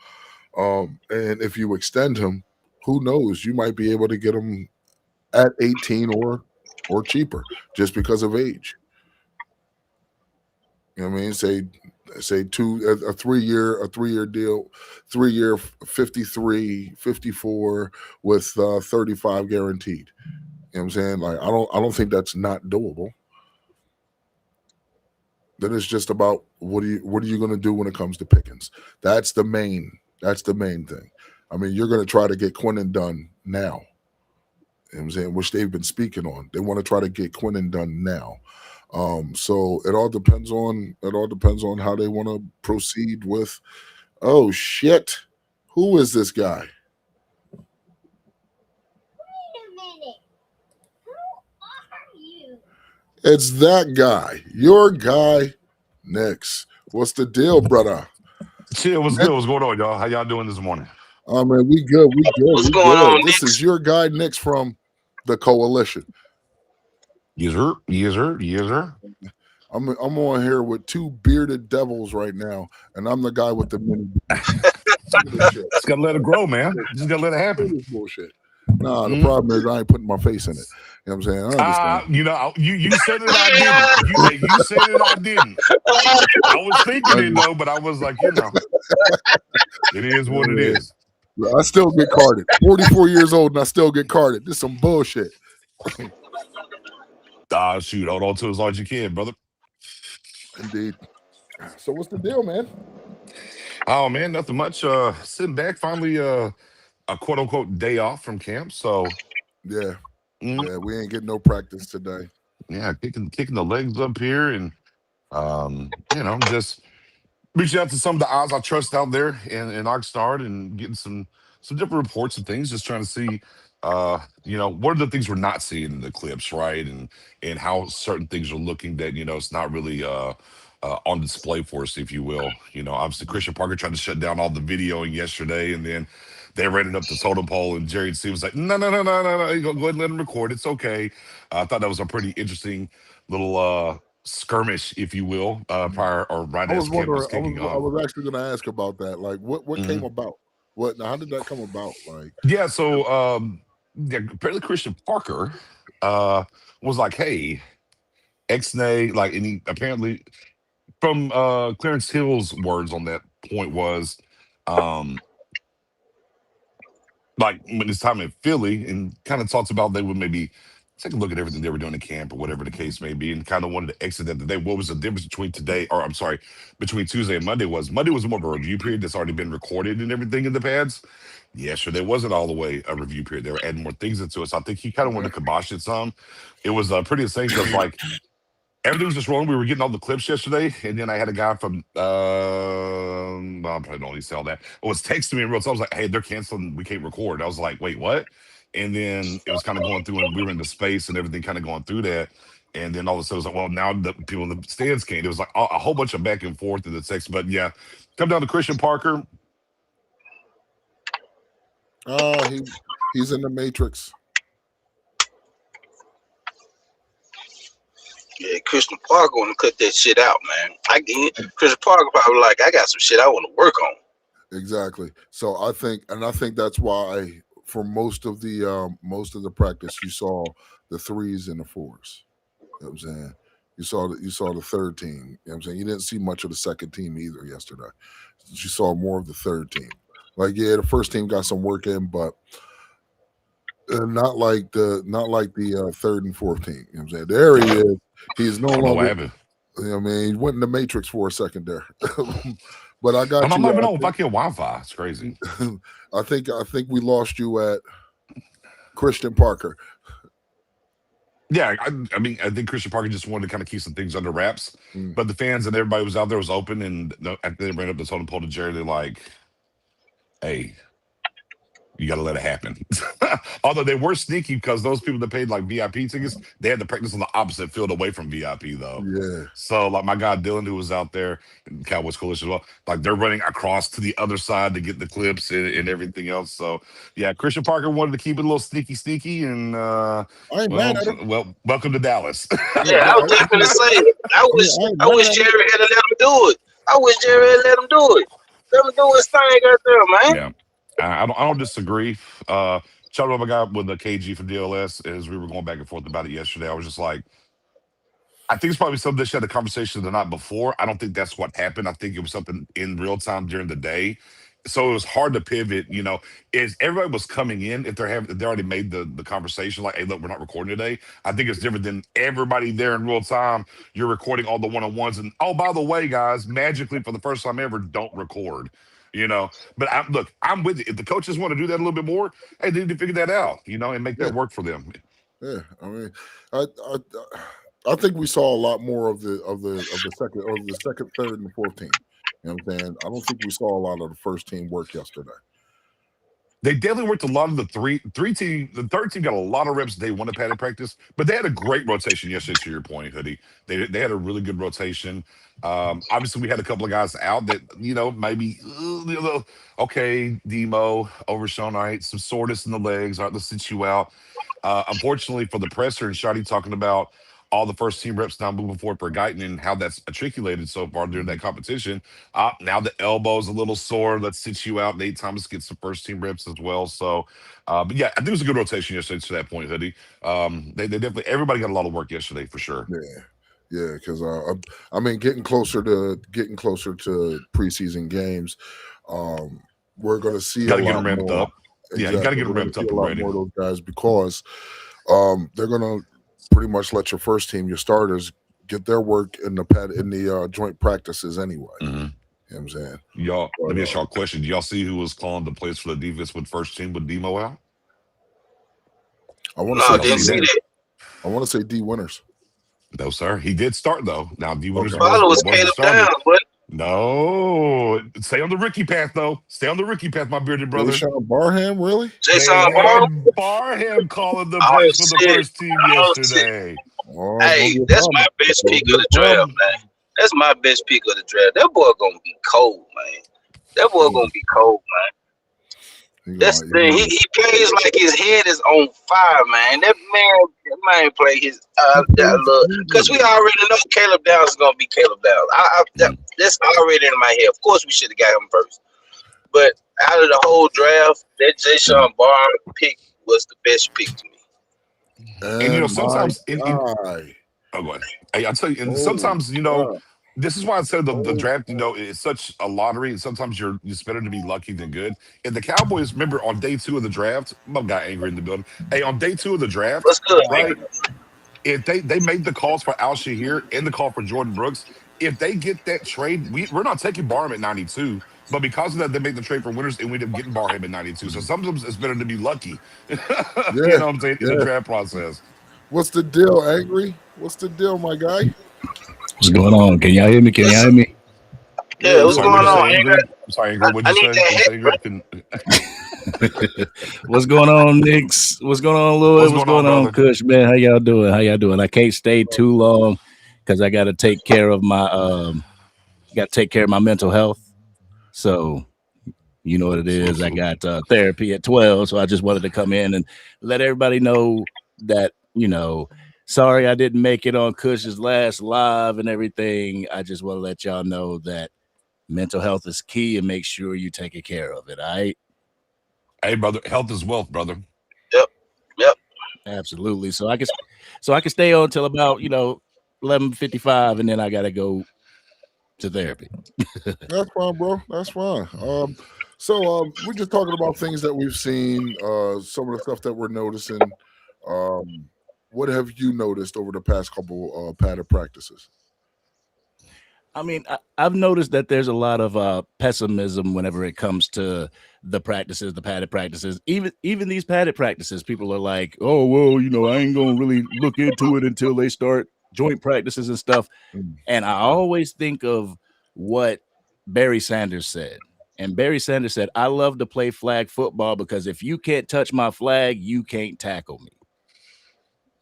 And if you extend him, who knows? You might be able to get him at 18 or cheaper just because of age. You know what I mean? Say a 3-year deal, 3-year 53, 54 with 35 guaranteed. You know what I'm saying? Like, I don't think that's not doable. Then it's just about what are you going to do when it comes to Pickens? That's the main thing. I mean, you're going to try to get Quinnen done now. You know what I'm saying? Which they've been speaking on. They want to try to get Quinnen done now. So it all depends on how they want to proceed with. Oh shit! Who is this guy? Wait a minute. Who are you? It's that guy. Your guy, Nix. What's the deal, brother? Shit, what's good? What's going on, y'all? How y'all doing this morning? Oh man, we good. What's going on, This Nix? is your guy, Nix, from the coalition. Yes, sir. I'm on here with 2 bearded devils right now, and I'm the guy with the mini. Just gotta let it grow, man. Just gotta let it happen. Bullshit. Nah, the problem is I ain't putting my face in it. You know what I'm saying? I understand. You said it, I didn't. You said it, I didn't. I was thinking it though, but I was like, it is what it is. I still get carded. 44 years old and I still get carded. This is some bullshit. Shoot, hold on to as long as you can, brother. Indeed. So what's the deal, man? Oh man, nothing much. Sitting back, finally a quote unquote day off from camp. So yeah, we ain't getting no practice today. Yeah, kicking the legs up here, and just reaching out to some of the odds I trust out there in Oxnard and getting some different reports and things, just trying to see what are the things we're not seeing in the clips, right? And how certain things are looking that, it's not really on display for us, if you will. Obviously Christian Parker tried to shut down all the videoing yesterday, and then they ran it up the totem pole, and Jerry C was like, no, no, no, no, no, no, go ahead and let him record. It's okay. I thought that was a pretty interesting little skirmish, if you will, prior or right I as was camp was wondering. kicking I off. was actually going to ask about that. Like, what came Mhm. about? How did that come about? Like, Yeah, so apparently Christian Parker was like, hey, X-Nay, like, and he apparently from Clarence Hill's words on that point was um like when it's time in Philly, and kind of talks about they would maybe take a look at everything they were doing in camp or whatever the case may be, and kind of wanted to exit that today. What was the difference between today, or I'm sorry, between Tuesday and Monday was more of a review period that's already been recorded and everything in the pads. Yeah, sure, there wasn't all the way a review period. They were adding more things into it. So I think he kind of wanted to kibosh it some. It was pretty insane because like everything was just wrong. We were getting all the clips yesterday, and then I had a guy from well, I probably don't need to sell that. Was texting me in real time. I was like, "Hey, they're canceling. We can't record." I was like, "Wait, what?" And then it was kind of going through, and we were in the space and everything, kind of going through that. And then all of a sudden, it was like, "Well, now the people in the stands can't." It was like a whole bunch of back and forth in the text. But yeah, come down to Christian Parker. he's in the Matrix. Yeah, Christian Parker want to cut that shit out, man. Christian Parker probably like, I got some shit I want to work on. Exactly. So I think that's why for most of the practice you saw the threes and the fours. You know what I'm saying? You saw the third team. You know what I'm saying? You didn't see much of the second team either yesterday. You saw more of the third team. Like, yeah, the first team got some work in, but not like the third and fourth team. You know what I'm saying? There he is. He's no I don't know what longer. happened. You know what I mean? He went in the Matrix for a second there. But I got I'm you. not even know if I get Wi-Fi. It's crazy. I think we lost you at Christian Parker. Yeah, I mean, I think Christian Parker just wanted to kind of keep some things under wraps, Mm. but the fans and everybody was out there was open, and after they ran up the totem pole to Jerry, they're like, "Hey, you got to let it happen." Although they were sneaky because those people that paid like VIP tickets, they had to practice on the opposite field away from VIP though. Yeah. So like my guy Dylan, who was out there, and Cowboys Coalition as well, like they're running across to the other side to get the clips and everything else. So yeah, Christian Parker wanted to keep it a little sneaky, and I ain't mad at him. welcome to Dallas. Yeah, I was just gonna say, I wish Jerry had let him do it. I wish Jerry had let him do it. Let him do his thing out there, man. Yeah. I don't disagree. Shout out to my guy with the KG from DLS as we were going back and forth about it yesterday. I was just like, I think it's probably something that she had a conversation the night before. I don't think that's what happened. I think it was something in real time during the day. So it was hard to pivot, is everybody was coming in if they already made the conversation like, hey, look, we're not recording today. I think it's different than everybody there in real time. You're recording all the one-on-ones, and oh, by the way, guys, magically for the first time ever, don't record. But I'm with you. If the coaches want to do that a little bit more, hey, they need to figure that out, and make that work for them. Yeah, I mean, I think we saw a lot more of the second, third, and fourth team. You know what I'm saying? I don't think we saw a lot of the first team work yesterday. They definitely worked a lot of the three team. The third team got a lot of reps. They won a padded practice, but they had a great rotation yesterday. To your point, Hoodie, they had a really good rotation. Obviously, we had a couple of guys out that maybe okay, Demo, Overshown, all right, some soreness in the legs. All right, let's sit you out. Unfortunately for the presser and Shotty talking about all the first team reps now moving forward for Guyton and how that's articulated so far during that competition. Now the elbow's a little sore. Let's sit you out. Nate Thomas gets some first team reps as well. So, but yeah, I think it was a good rotation yesterday to that point, Hoodie. They definitely, everybody got a lot of work yesterday for sure. Yeah, because I mean, getting closer to preseason games, we're going to see Got to a get lot them ramped more. up. Yeah, you got to get them We're gonna ramped see up a and lot ready. more of those guys because they're going to pretty much let your first team, your starters, get their work in the joint practices anyway. Mhm. You know what I'm saying? Y'all, let me ask y'all a question. Do y'all see who was calling the plays for the defense with first team with Demo out? I want No, to didn't see that. I want to say D Winters. No, sir. He did start though. Now D Winters Follow was Caleb down, but No, stay on the rookie path though. Stay on the rookie path, my bearded brother. Deshaun Barham, really? They Jason Barlow. had Barham calling the Oh plays for the shit. first team Oh shit. yesterday. Oh, it's gonna Hey, be a that's my problem. best It's gonna pick be of a the draft, problem. man. That's my best pick of the draft. That boy gonna be cold, man. That boy gonna be cold, man. He That's gonna, the thing. He plays like his head is on fire, man. That man play his he that plays look. Cause we easy. already know Caleb Downs is gonna be Caleb Downs. That's already in my head. Of course, we should have got him first. But out of the whole draft, that Jason Barr pick was the best pick to me. And And my sometimes guy. oh, go ahead. Hey, I tell you, and Holy sometimes crap. this is why I said the Holy draft, crap. is such a lottery, and sometimes it's better to be lucky than good. And the Cowboys, remember on day 2 of the draft, my guy angry in the building. Hey, on day 2 of the draft, What's good, right? man? If they made the calls for Al Shahir and the call for Jordan Brooks, if they get that trade, we're not taking Barham at 92. But because of that, they made the trade for winners and we ended up getting Barham at 92. So sometimes it's better to be lucky. You Yeah, know what I'm saying? In the yeah. draft process. What's the deal, Angry? What's the deal, my guy? What's going on? Can y'all hear me? Can y'all Listen, hear me? Yeah, yeah, I'm what's sorry, you're going what'd you good. on? say, Ingrid? I'm sorry, Ingrid, what'd I you need say? that What'd you head, say, bro. What's going on, Knicks? What's going on, Louis? What's What's going on, going on, brother? Kush? Man, how y'all doing? How y'all doing? I can't stay too long because I got to take care of my mental health. So you know what it is. I Absolutely. got therapy at 12, so I just wanted to come in and let everybody know that sorry I didn't make it on Kush's last live and everything. I just want to let y'all know that mental health is key and make sure you take care of it. All right. Hey, brother, health is wealth, brother. Yep, yep. Absolutely. So I can stay on till about 11:55, and then I gotta go to therapy. That's fine, bro. That's fine. We're just talking about things that we've seen, some of the stuff that we're noticing. Um, what have you noticed over the past couple padded practices? I mean, I've noticed that there's a lot of pessimism whenever it comes to the practices, the padded practices. Even these padded practices, people are like, "Oh, well, I ain't gonna really look into it until they start joint practices and stuff." Mm. And I always think of what Barry Sanders said. And Barry Sanders said, "I love to play flag football because if you can't touch my flag, you can't tackle me."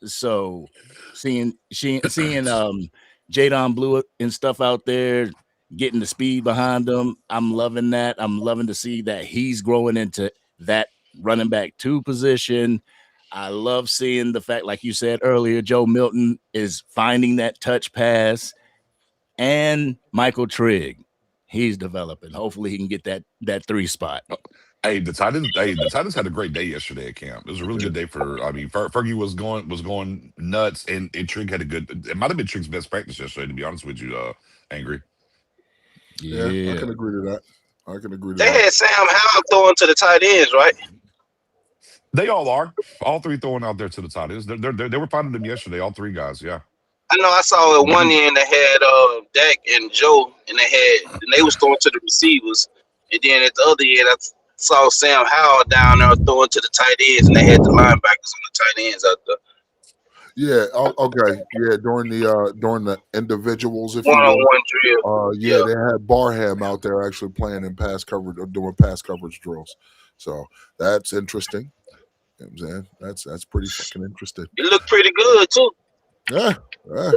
So seeing Jadon Blewett and stuff out there, getting the speed behind them, I'm loving that. I'm loving to see that he's growing into that running back 2 position. I love seeing the fact, like you said earlier, Joe Milton is finding that touch pass, and Michael Trigg, he's developing. Hopefully he can get that 3 spot. Hey, the Titans had a great day yesterday at camp. It was a really good day for. I mean, Fergie was going nuts, and Trigg had a good. It might have been Trigg's best practice yesterday, to be honest with you. Angry. Yeah, I Yeah. can agree to that. I can agree to They that. had Sam Howell throwing to the tight ends, right? They all are. All 3 throwing out there to the Titans. They were finding them yesterday. All 3 guys. Yeah. I know I saw at one Mhm. end they had Dak and Joe, and they was throwing to the receivers, and then at the other end I saw Sam Howell down there throwing to the tight ends, and they had the linebackers on the tight ends out there, Yeah. Okay. Yeah. During the individuals, if one you on will. one drill. Yeah, Yeah, they had Barham out there actually playing in pass coverage or doing pass coverage drills. So that's interesting. You know what I'm saying? That's pretty fucking interesting. it looked pretty good too. Yeah, yeah.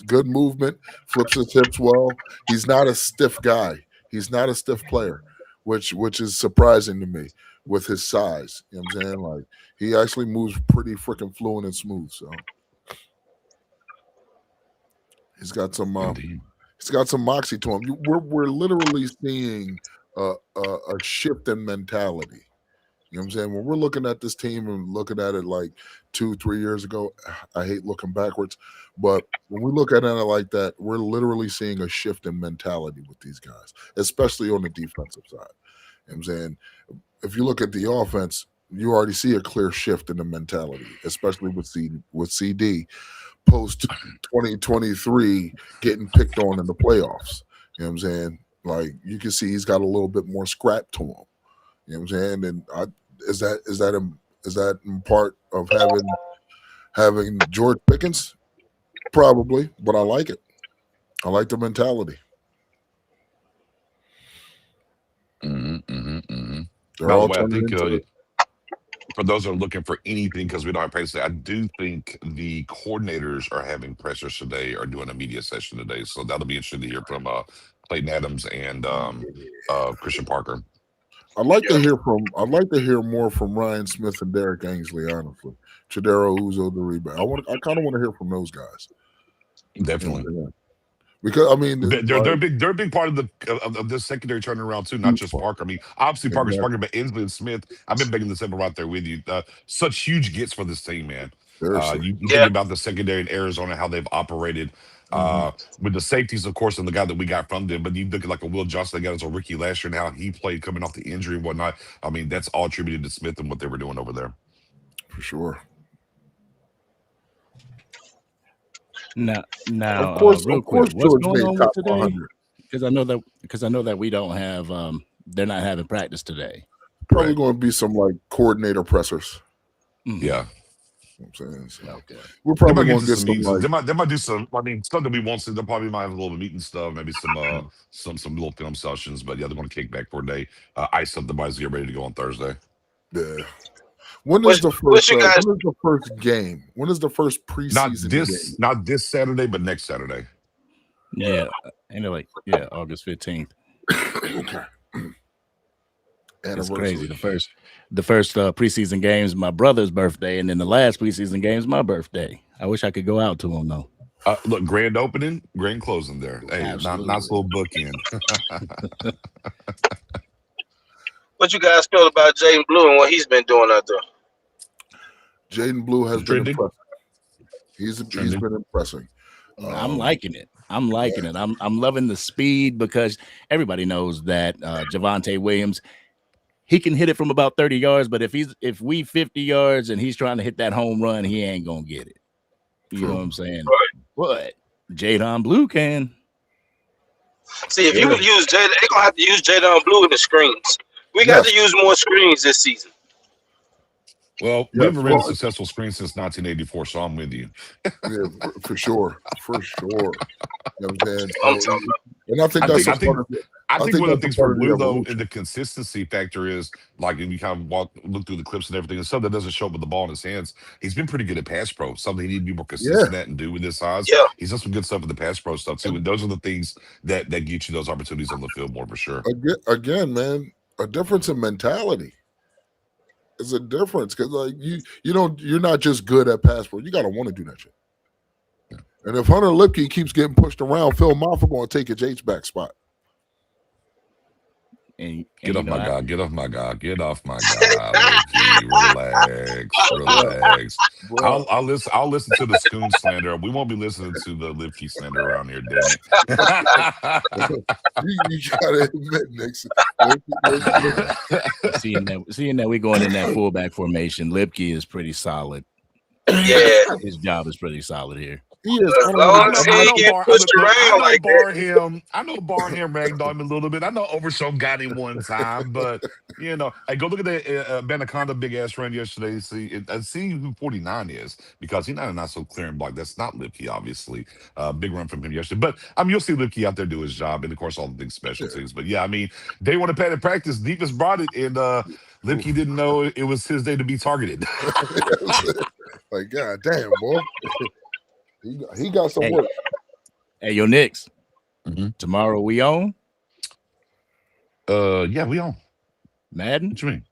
Good movement, flips his hips well. He's not a stiff guy. He's not a stiff player, which is surprising to me with his size. You know what I'm saying? Like he actually moves pretty freaking fluent and smooth. So he's got some Indeed. he's got some moxie to him. We're literally seeing a shift in mentality. You know what I'm saying? When we're looking at this team and looking at it like 2-3 years ago, I hate looking backwards, but when we look at it like that, we're literally seeing a shift in mentality with these guys, especially on the defensive side. You know what I'm saying? If you look at the offense, you already see a clear shift in the mentality, especially with CD post 2023 getting picked on in the playoffs. You know what I'm saying? Like you can see he's got a little bit more scrap to him. You know what I'm saying? And is that in part of having George Pickens? Probably, but I like it. I like the mentality. They're By the all way, I turning think into it. for those that are looking for anything, because we don't have practice today, I do think the coordinators are having pressers today, are doing a media session today. So that'll be interesting to hear from Clayton Adams and Christian Parker. I'd like to hear more from Ryan Smith and Derek Ainsley, honestly. Chidero Uzo, the rebound. I kind of want to hear from those guys. Definitely. You know, because I mean, They're a big part of the secondary turnaround too, not just Parker. I mean, obviously Parker's Parker, but Inslee and Smith. I've been begging this up right there with you. Such huge gets for this team, man. You think about the secondary in Arizona, how they've operated with the safeties, of course, and the guy that we got from them. But you look at like a Will Johnson, they got as a Ricky last year, and how he played coming off the injury and whatnot. I mean, that's all attributed to Smith and what they were doing over there. For sure. Now, of course, real of course, quick, what's George going made on top with today? 100. Because I know that we don't have. They're not having practice today. Probably going to be some like coordinator pressers. Mhm. Yeah. You know what I'm saying? So Okay. we're They probably might going get to get some some meetings. like They might do some. I mean, stuff that we won't see. They probably might have a little meeting stuff, maybe some little film sessions. But yeah, they're going to kick back for a day. Ice up the boys, get ready to go on Thursday. yeah. When is the first game? When is the first preseason game? Not this Saturday, but next Saturday. Yeah, and they're like, August 15th. Okay. It's crazy. The first preseason games, my brother's birthday, and then the last preseason games, my birthday. I wish I could go out to them though. Look, grand opening, grand closing there. Hey, nice little bookend. What you guys feel about Jaden Blue and what he's been doing out there? Jaden Blue has been Trending. impressive. He's been impressing. I'm liking it. I'm liking it. I'm loving the speed because everybody knows that Javonte Williams, he can hit it from about 30 yards, but if we 50 yards and he's trying to hit that home run, he ain't gonna get it. You know what I'm saying? But Jaden Blue can. See, if you use Jaden, they're gonna have to use Jaden Blue in the screens. We got to use more screens this season. Well, we haven't ran a successful screen since 1984, so I'm with you. Yeah, for sure. For sure. You know what I'm saying? I'm talking about. And I think that's I think one of the things for Blue, though, evolution. and the consistency factor is, like, and you kind of look through the clips and everything, and stuff that doesn't show up with the ball in his hands. He's been pretty good at pass pro, something he need to be more consistent at and do with his size. Yeah. He's done some good stuff with the pass pro stuff, too. And those are the things that get you those opportunities on the field more for sure. Again, man, a difference in mentality. It's a difference because like you're not just good at pass pro. You got to want to do that shit. Yeah. And if Hunter Lipke keeps getting pushed around, Phil Maffa going to take his H-back spot. Get off my guy. Get off my guy. Get off my guy. Relax. I'll listen to the Scoon slander. We won't be listening to the Lipke slander around here, damn it. You gotta admit, Nixon. Seeing that we're going in that fullback formation, Lipke is pretty solid. Yeah. His job is pretty solid here. He is. As long as he ain't getting pushed around like that. I know Barham ragged on him a little bit. I know Overshown got him one time, but hey, go look at the Banaconda big ass run yesterday. See who 49 is because he's not so clear and block. That's not Lipke, obviously. Big run from him yesterday, but you'll see Lipke out there do his job, and of course all the big special teams. But yeah, they want to pay the practice. Deepest brought it, and Lipke didn't know it was his day to be targeted. Like, God damn, boy. He got some work. Hey, yo, Knicks. Tomorrow we on? Yeah, we on. Madden? What you mean?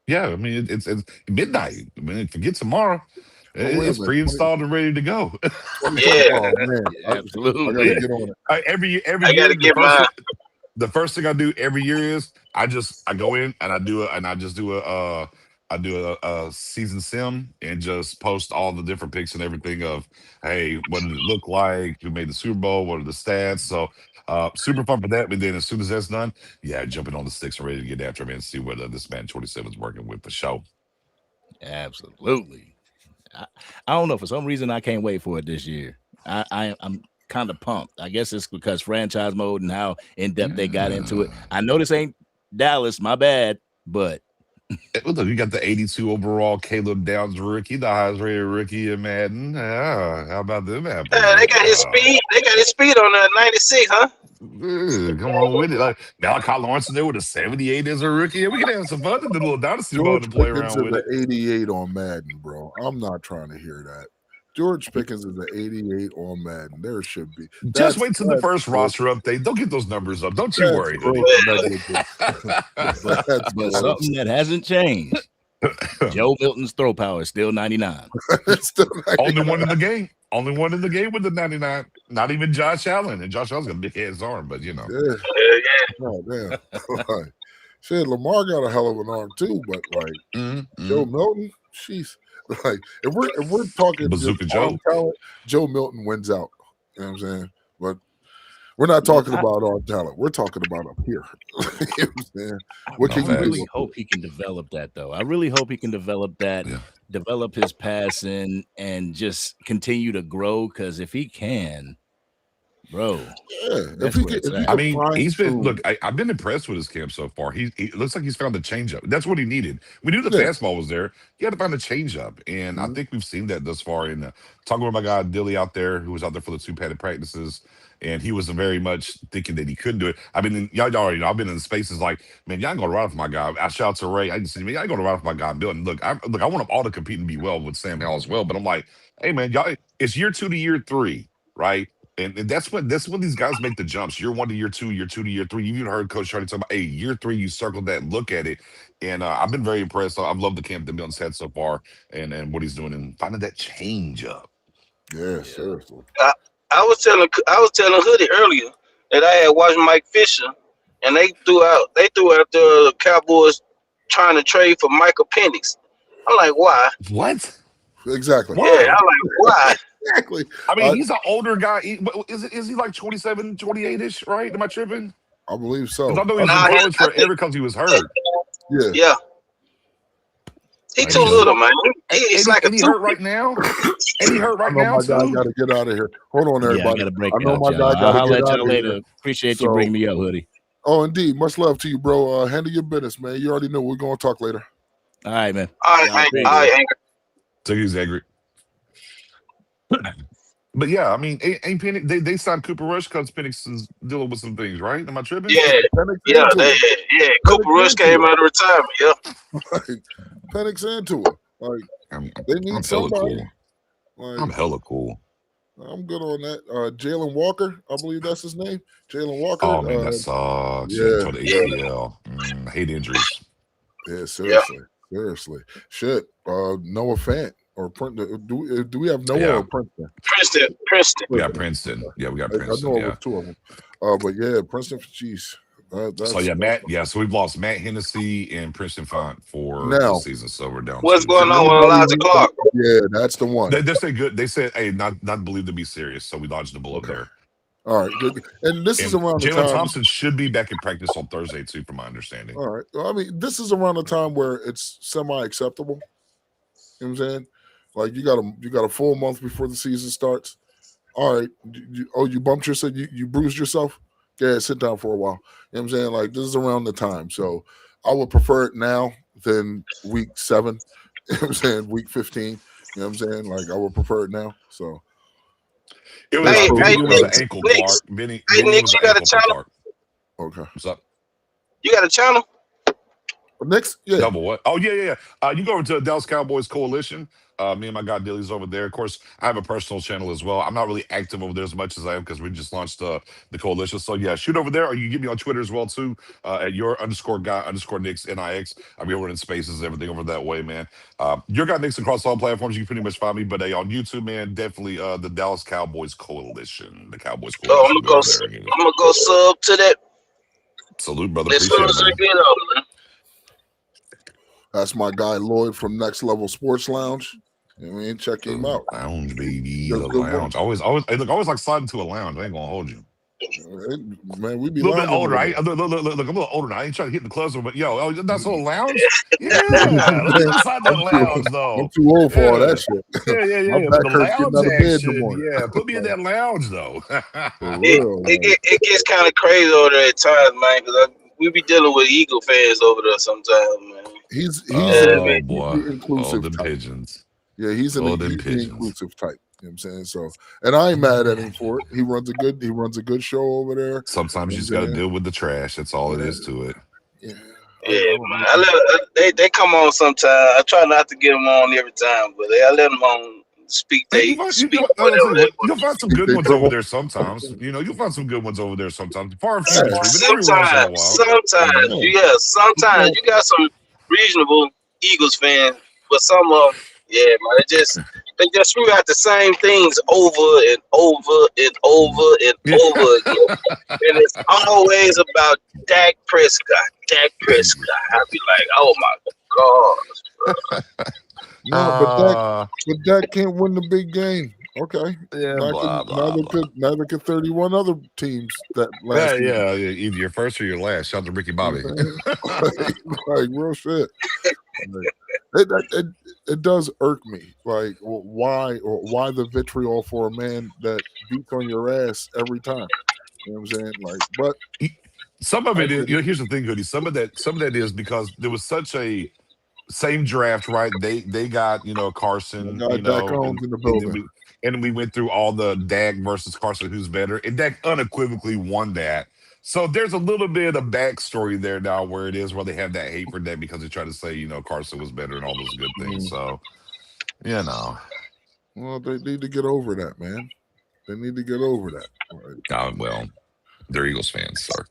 Yeah, it's midnight. Forget tomorrow. It's pre-installed and ready to go. Yeah. Oh, man. Absolutely. I gotta get on it. Every year, the first thing I do every year is I go in and I do a season sim and just post all the different picks and everything of, hey, what did it look like? Who made the Super Bowl? What are the stats? So super fun for that. But then as soon as that's done, jumping on the sticks and ready to get after him and see whether this man 27 is working with for show. Absolutely. I don't know. For some reason, I can't wait for it this year. I'm kind of pumped. I guess it's because franchise mode and how in depth they got into it. I know this ain't Dallas, my bad, but look, you got the 82 overall Caleb Downs rookie, the highest rated rookie in Madden. How about them apples? They got his speed. They got his speed on 96, huh? Come on with it. Like Malachi Lawrence in there with a 78 as a rookie. Yeah, we can have some fun in the little dynasty mode George to play Pickens around is with it. an 88 on Madden, bro. I'm not trying to hear that. George Pickens is an 88 on Madden. There should be. Just wait till the that's first gross. roster update. They'll get those numbers up. Don't you That's worry, Hoodie. gross negligence. That's But gross. something that hasn't changed. Joe Milton's throw power is still 99. It's still Only one in the game. Only one in the game with the 99. Not even Josh Allen. And Josh Allen's got a big ass arm, but you know. Yeah. Yeah. Oh, damn. Like, shit, Lamar got a hell of an arm too, but like Joe Milton, she's like if we're talking Bazooka just Joe. arm talent, Joe Milton wins out. You know what I'm saying? But we're not talking about arm talent. We're talking about up here. You know what I'm saying? What can I you really do? hope he can develop that, though. I really hope he can develop that, Yeah. develop his passing, and just continue to grow. Because if he can, bro, Yeah, that's if where he it's can, if he at. I can mean, find he's been true- look. I've been impressed with his camp so far. He looks like he's found the changeup. That's what he needed. We knew the Yeah. fastball was there. He had to find the changeup, and I Mhm. think we've seen that thus far. In talking with my guy Dilly out there, who was out there for the 2 padded practices, and he was very much thinking that he couldn't do it. I mean, y'all already know. I've been in spaces like, man, y'all ain't gonna ride off my guy. I shout out to Ray. I just see me. Y'all ain't gonna ride off my guy Milton. Look, I want them all to compete and be well with Sam Howell as well. But I'm like, hey man, y'all, it's year 2 to year 3, right? And that's when these guys make the jumps. Year 1 to year 2, year 2 to year 3. You even heard Coach Charlie talk about, hey, year 3, you circled that, look at it. And I've been very impressed. I've loved the camp that Milton's had so far and what he's doing and finding that change up. Yeah, seriously. I was telling Hoodie earlier that I had watched Mike Fisher, and they threw out the Cowboys trying to trade for Michael Penix. I'm like, why? What? Exactly. Why? Yeah, I'm like, why? Exactly. I mean, he's an older guy. Is he like 27, 28-ish, right? Am I tripping? I believe so. 'Cause I know he was Nah, in he- college I forever because he was hurt. Yeah. Yeah. He Like, too yeah. little, man. It's And like a he hurt right now. And he hurt I right know now my guy too. got to get out of here. Hold on, Yeah, I everybody. got to break I know out, my y'all. guy I'll got to holler get at out y'all of later. here. Appreciate So- you bringing me up, Hoodie. Oh, indeed. Much love to you, bro. Handle your business, man. You already know we're going to talk later. All right, man. all right, Y'all Hank. big. All right, Hank. So he's angry. But yeah, I mean, ain't Penix, they signed Cooper Rush because Penix is dealing with some things, right? Am I tripping? Yeah, Penix yeah, and Tua. Cooper Rush came out of retirement. Yeah. Like, Penix and Tua. Like, I'm they need hella somebody. cool. Like, I'm hella cool. I'm good on that. Jalen Walker, I believe that's his name. Jalen Walker. Oh man, that sucks. yeah, Yeah, for the ACL. I hate injuries. Yeah, seriously. Seriously. Shit. Noah Fant or Princeton. Do we have Noah Yeah. or Princeton? Princeton. We got Princeton. Yeah, we got I Princeton. know it Yeah. was 2 of them. But yeah, Princeton, jeez. So yeah, Matt. Yeah, so we've lost Matt Hennessy and Princeton Font for Now- the season. So we're down. What's two. going on with Elijah Clark? Yeah, that's the one. They said good. They said, hey, not believed to be serious. So we dodged the bullet Okay. there. All right, good. And this is And around the Jalen time. Thompson should be back in practice on Thursday too, from my understanding. All right. Well, I mean, this is around the time where it's semi-acceptable. You know what I'm saying? Like you got a full month before the season starts. All right. You bumped yourself. You bruised yourself. Yeah, sit down for a while. You know what I'm saying? Like this is around the time. So I would prefer it now than week 7. You know what I'm saying? Week 15. You know what I'm saying? Like I would prefer it now. So It was, Hey, Vinny hey, was an Nick, ankle, Nick. Clark. Vinny Hey, Nick, was you an got a ankle for channel? Clark. okay. What's up? You got a channel? Next, yeah. Double what? Oh, yeah. You go over to the Dallas Cowboys Coalition. Me and my guy Dilly's over there. Of course, I have a personal channel as well. I'm not really active over there as much as I am because we just launched the coalition. So yeah, shoot over there, or you can get me on Twitter as well too. At your_guy_Nix NIX. I'm over in spaces, everything over that way, man. Your guy Nix across all platforms. You can pretty much find me. But on YouTube, man, definitely the Dallas Cowboys Coalition. The Cowboys Oh, Coalition. I'm gonna go sub to that Salute, brother. as soon Appreciate as I it, man. get up, man. That's my guy Lloyd from Next Level Sports Lounge. You know what I mean, check him out. Lounge, baby. Good- The good work. lounge. Always, hey, look, always like sliding to a lounge. I ain't gonna hold you. Man, we be A little bit lounging older, over right? there. Look, I'm a little older now. I ain't trying to hit the clubs, but yo, that's a lounge. Yeah, let's inside that lounge I'm though. too old for all Yeah. that shit. Yeah. My But back the hurts getting lounge out of bed in the action. morning. Yeah, put me in that lounge though. For real, man. It gets kind of crazy over there at times, man, because we be dealing with Eagle fans over there sometimes, man. He's Oh the boy, inclusive them type. pigeons. Yeah, he's them the pigeons. inclusive type. You know what I'm saying? So, and I ain't mad at him for it. He runs a good show over there. Sometimes you just got to deal with the trash. That's all it is to it. Yeah. Yeah, man. They come on sometimes. I try not to get them on every time, but I let them on speak. Hey, Whatever. you'll find some good ones over there sometimes. You know, you'll find some good ones over there sometimes. Far and few between, but every once in a while. Sometimes you got some reasonable Eagles fans, but some of them, yeah, man, they just screw out the same things over and over and over and over again, and it's always about Dak Prescott. Dak Prescott. I'd be like, oh my god. No, but Dak can't win the big game. Okay. Yeah, neither could 31 other teams that last season. Yeah, either your first or your last. Shout out to Ricky Bobby. like real shit. It does irk me. Like why the vitriol for a man that beats on your ass every time? You know what I'm saying? Like, but some of it is, here's the thing, Hoodie. Some of that is because there was such a same draft, right? They got, Carson, Dak Holmes in the building. And we went through all the Dak versus Carson, who's better, and Dak unequivocally won that. So there's a little bit of backstory there now where they have that hate for Dak because they try to say, Carson was better and all those good things. So, Well, they need to get over that, man. They need to get over that. Right? Well, they're Eagles fans, sir.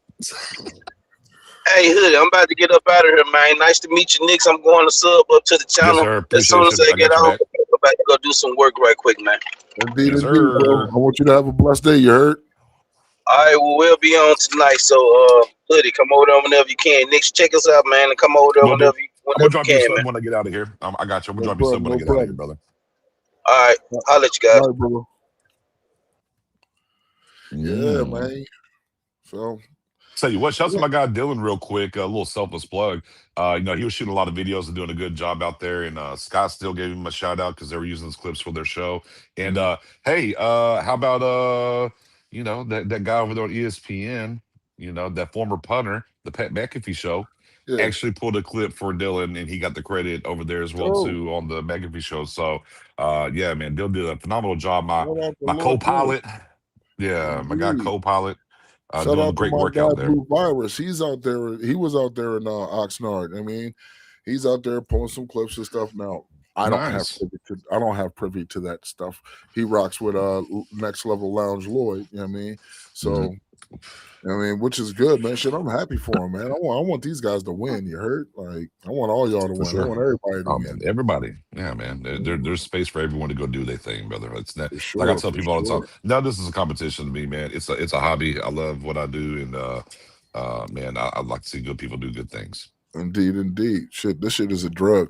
Hey, Hoodie, I'm about to get up out of here, man. Nice to meet you, Knicks. I'm going to sub up to the channel. Yes, as soon as I get out, I'm about to go do some work right quick, man. Indeed, bro. I want you to have a blessed day. You heard? All right, we'll be on tonight. So, Hoodie, come over there whenever you can. Knicks, check us out, man, and come over there whenever you can, man. When I get out of here. I got you. I'm going to drop you something when I get out of here, brother. All right. I'll let you guys. All right, brother. Yeah, man. So, tell you what, shout out to my guy Dylan real quick. A little selfless plug. He was shooting a lot of videos and doing a good job out there. And Scott still gave him a shout out because they were using his clips for their show. And hey, how about that guy over there on ESPN? That former punter, the Pat McAfee show, actually pulled a clip for Dylan, and he got the credit over there as well too on the McAfee show. So yeah, man, Dylan did a phenomenal job. My co-pilot, my guy co-pilot. Shout out to my guy Blue Virus. He's out there. He was out there in Oxnard. I mean, he's out there pulling some clips and stuff. Now, I don't have privy to that stuff. He rocks with Next Level Lounge Lloyd. You know what I mean? So, which is good, man. Shit, I'm happy for him, man. I want these guys to win. You heard? Like, I want all y'all to win. Sure. I want everybody to win. Everybody, yeah, man. There's space for everyone to go do their thing, brother. It's not like I tell people all the time. Now, this is a competition to me, man. It's a hobby. I love what I do, and man, I'd like to see good people do good things. Indeed. Shit, this shit is a drug.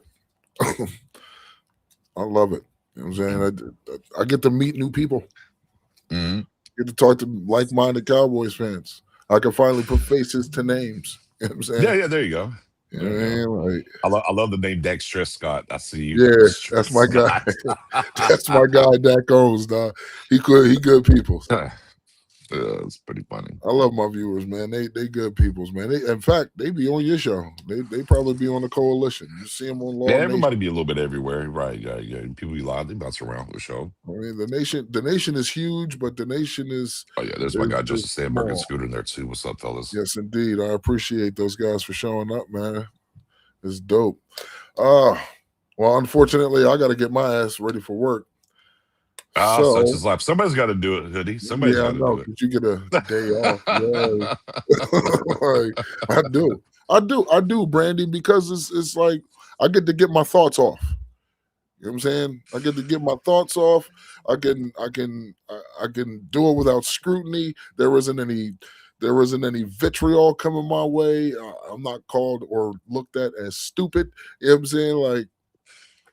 I love it. You know what I'm saying? I get to meet new people. Mm-hmm. Get to talk to like-minded Cowboys fans. I can finally put faces to names. You know what I'm saying? Yeah, there you go. You know what I mean? Like, I love the name Dak Scott. I see you. Yeah, that's my guy. That's my guy, Dak Owens, dog. He good people. It's pretty funny. I love my viewers, man. They good peoples, man. In fact, they be on your show. They probably be on the coalition. You see them on Law Nation. Everybody be a little bit everywhere, right? Yeah. People be live. They bounce around the show. I mean, the nation is huge, but the nation is. Oh yeah, there's my guy Justin Sandberg and Scooter in there too. What's up, fellas? Yes, indeed. I appreciate those guys for showing up, man. It's dope. Well, unfortunately, I got to get my ass ready for work. Such is life. Somebody's got to do it, Hoodie. Somebody's got to do it. But you get a day off. Like, I do, Brandy, because it's like I get to get my thoughts off. You know what I'm saying? I get to get my thoughts off. I can do it without scrutiny. There isn't any vitriol coming my way. I'm not called or looked at as stupid. You know what I'm saying? Like,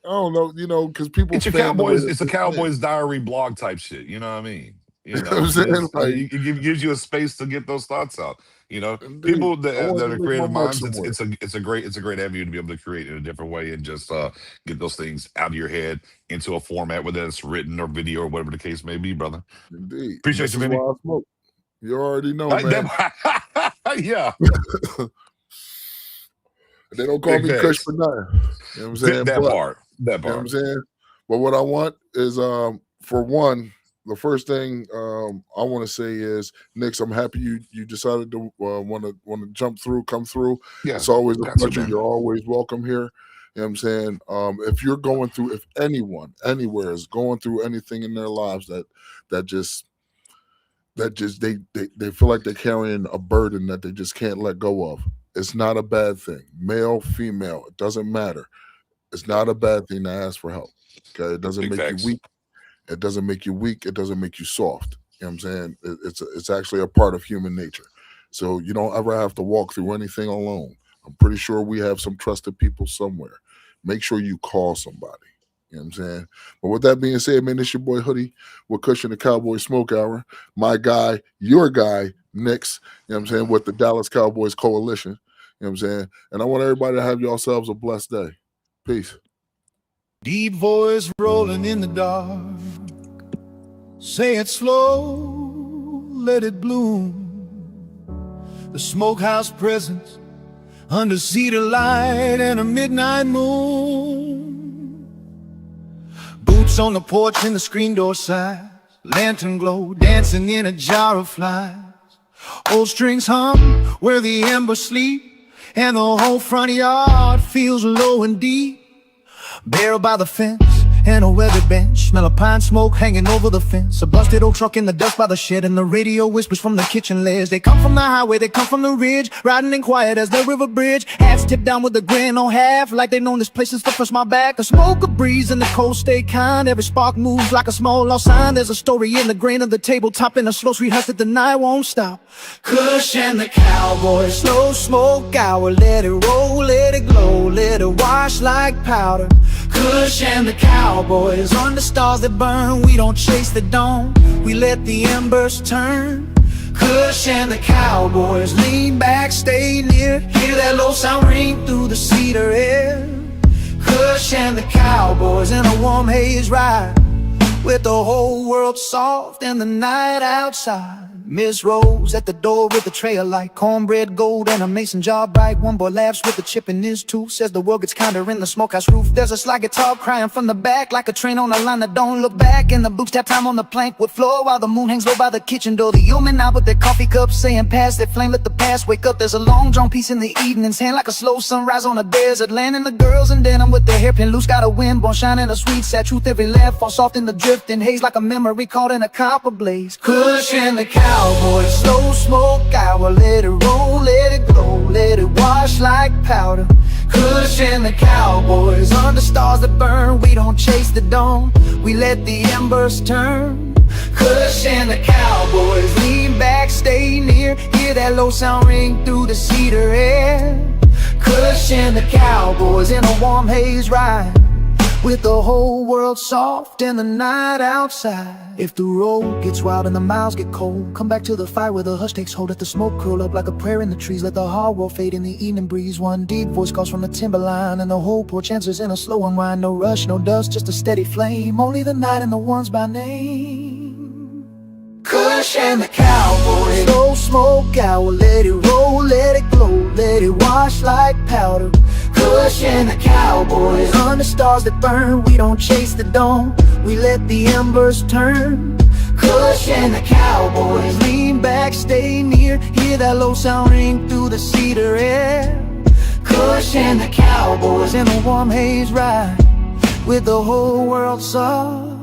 I don't know, because people. It's a Cowboys diary blog type shit. You know what I mean? You know, I'm saying? Like, it gives you a space to get those thoughts out. Indeed. People that are creative minds, it's a great avenue to be able to create in a different way and just get those things out of your head into a format, whether it's written or video or whatever the case may be, brother. Indeed. Appreciate you, Vinny. You already know, man. Yeah. They don't call me Kush for nothing. You know what I'm saying? That part. You know what I'm saying? But what I want is for one, the first thing I want to say is, Nix, I'm happy you decided to want to come through. Yeah, It's always a that's it, pleasure. man. You're always welcome here. You know what I'm saying? If you're going through, if anyone anywhere is going through anything in their lives that just they feel like they're carrying a burden that they just can't let go of, it's not a bad thing. Male, female, it doesn't matter. It's not a bad thing to ask for help. Okay, it doesn't Big make facts. you weak. It doesn't make you weak. It doesn't make you soft. You know what I'm saying? It's actually a part of human nature. So you don't ever have to walk through anything alone. I'm pretty sure we have some trusted people somewhere. Make sure you call somebody. You know what I'm saying? But with that being said, man, it's your boy Hoodie with Cushion the Cowboy Smoke Hour. My guy, your guy, Nix, you know what I'm saying, with the Dallas Cowboys Coalition. You know what I'm saying? And I want everybody to have yourselves a blessed day. Peace. Deep voice rolling in the dark. Say it slow, let it bloom. The smokehouse presence under cedar light and a midnight moon. Boots on the porch and the screen door size. Lantern glow dancing in a jar of flies. Old strings hum where the embers sleep, and the whole front yard feels low and deep. Barrel by the fence and a weathered bench, smell of pine smoke hanging over the fence. A busted old truck in the dust by the shed, and the radio whispers from the kitchen ledge. They come from the highway, they come from the ridge, riding in quiet as the river bridge. Hats tipped down with a grin on half, like they known this place since the first my back. The smoke, a breeze, and the cold stay kind. Every spark moves like a small lost sign. There's a story in the grain of the tabletop, in a slow sweet hush that the night won't stop. Kush and the Cowboys, slow smoke hour. Let it roll, let it glow, let it wash like powder. Kush and the Cowboys, on the stars that burn. We don't chase the dawn, we let the embers turn. Kush and the Cowboys, lean back, stay near. Hear that low sound ring through the cedar air. Kush and the Cowboys in a warm haze ride, with the whole world soft and the night outside. Miss Rose at the door with a tray of light, cornbread gold and a mason jar bright. One boy laughs with a chip in his tooth, says the world gets kinder in the smokehouse roof. There's a slide guitar crying from the back, like a train on a line that don't look back. And the boots tap time on the plank wood floor, while the moon hangs low by the kitchen door. The yeomen out with their coffee cups, saying pass that flame, let the past wake up. There's a long drawn piece in the evening's hand, like a slow sunrise on a desert land. And the girls in denim with their hairpin loose, got a wind born shining a sweet sad truth. Every laugh falls soft in the drifting haze, like a memory caught in a copper blaze. Kush and the Cowboys, slow smoke hour. Let it roll, let it glow, let it wash like powder. Kush and the Cowboys, under stars that burn. We don't chase the dawn, we let the embers turn. Kush and the Cowboys, lean back, stay near. Hear that low sound ring through the cedar air. Kush and the Cowboys in a warm haze ride, with the whole world soft and the night outside. If the road gets wild and the miles get cold, come back to the fire where the hush takes hold. Let the smoke curl up like a prayer in the trees, let the hard world fade in the evening breeze. One deep voice calls from the timberline, and the whole porch answers in a slow unwind. No rush, no dust, just a steady flame, only the night and the ones by name. Kush and the Cowboys, slow smoke hour. Let it roll, let it glow, let it wash like powder. Kush and the Cowboys, under stars that burn. We don't chase the dawn, we let the embers turn. Kush and the Cowboys, lean back, stay near. Hear that low sound ring through the cedar air. Kush and the Cowboys in a warm haze ride, with the whole world soft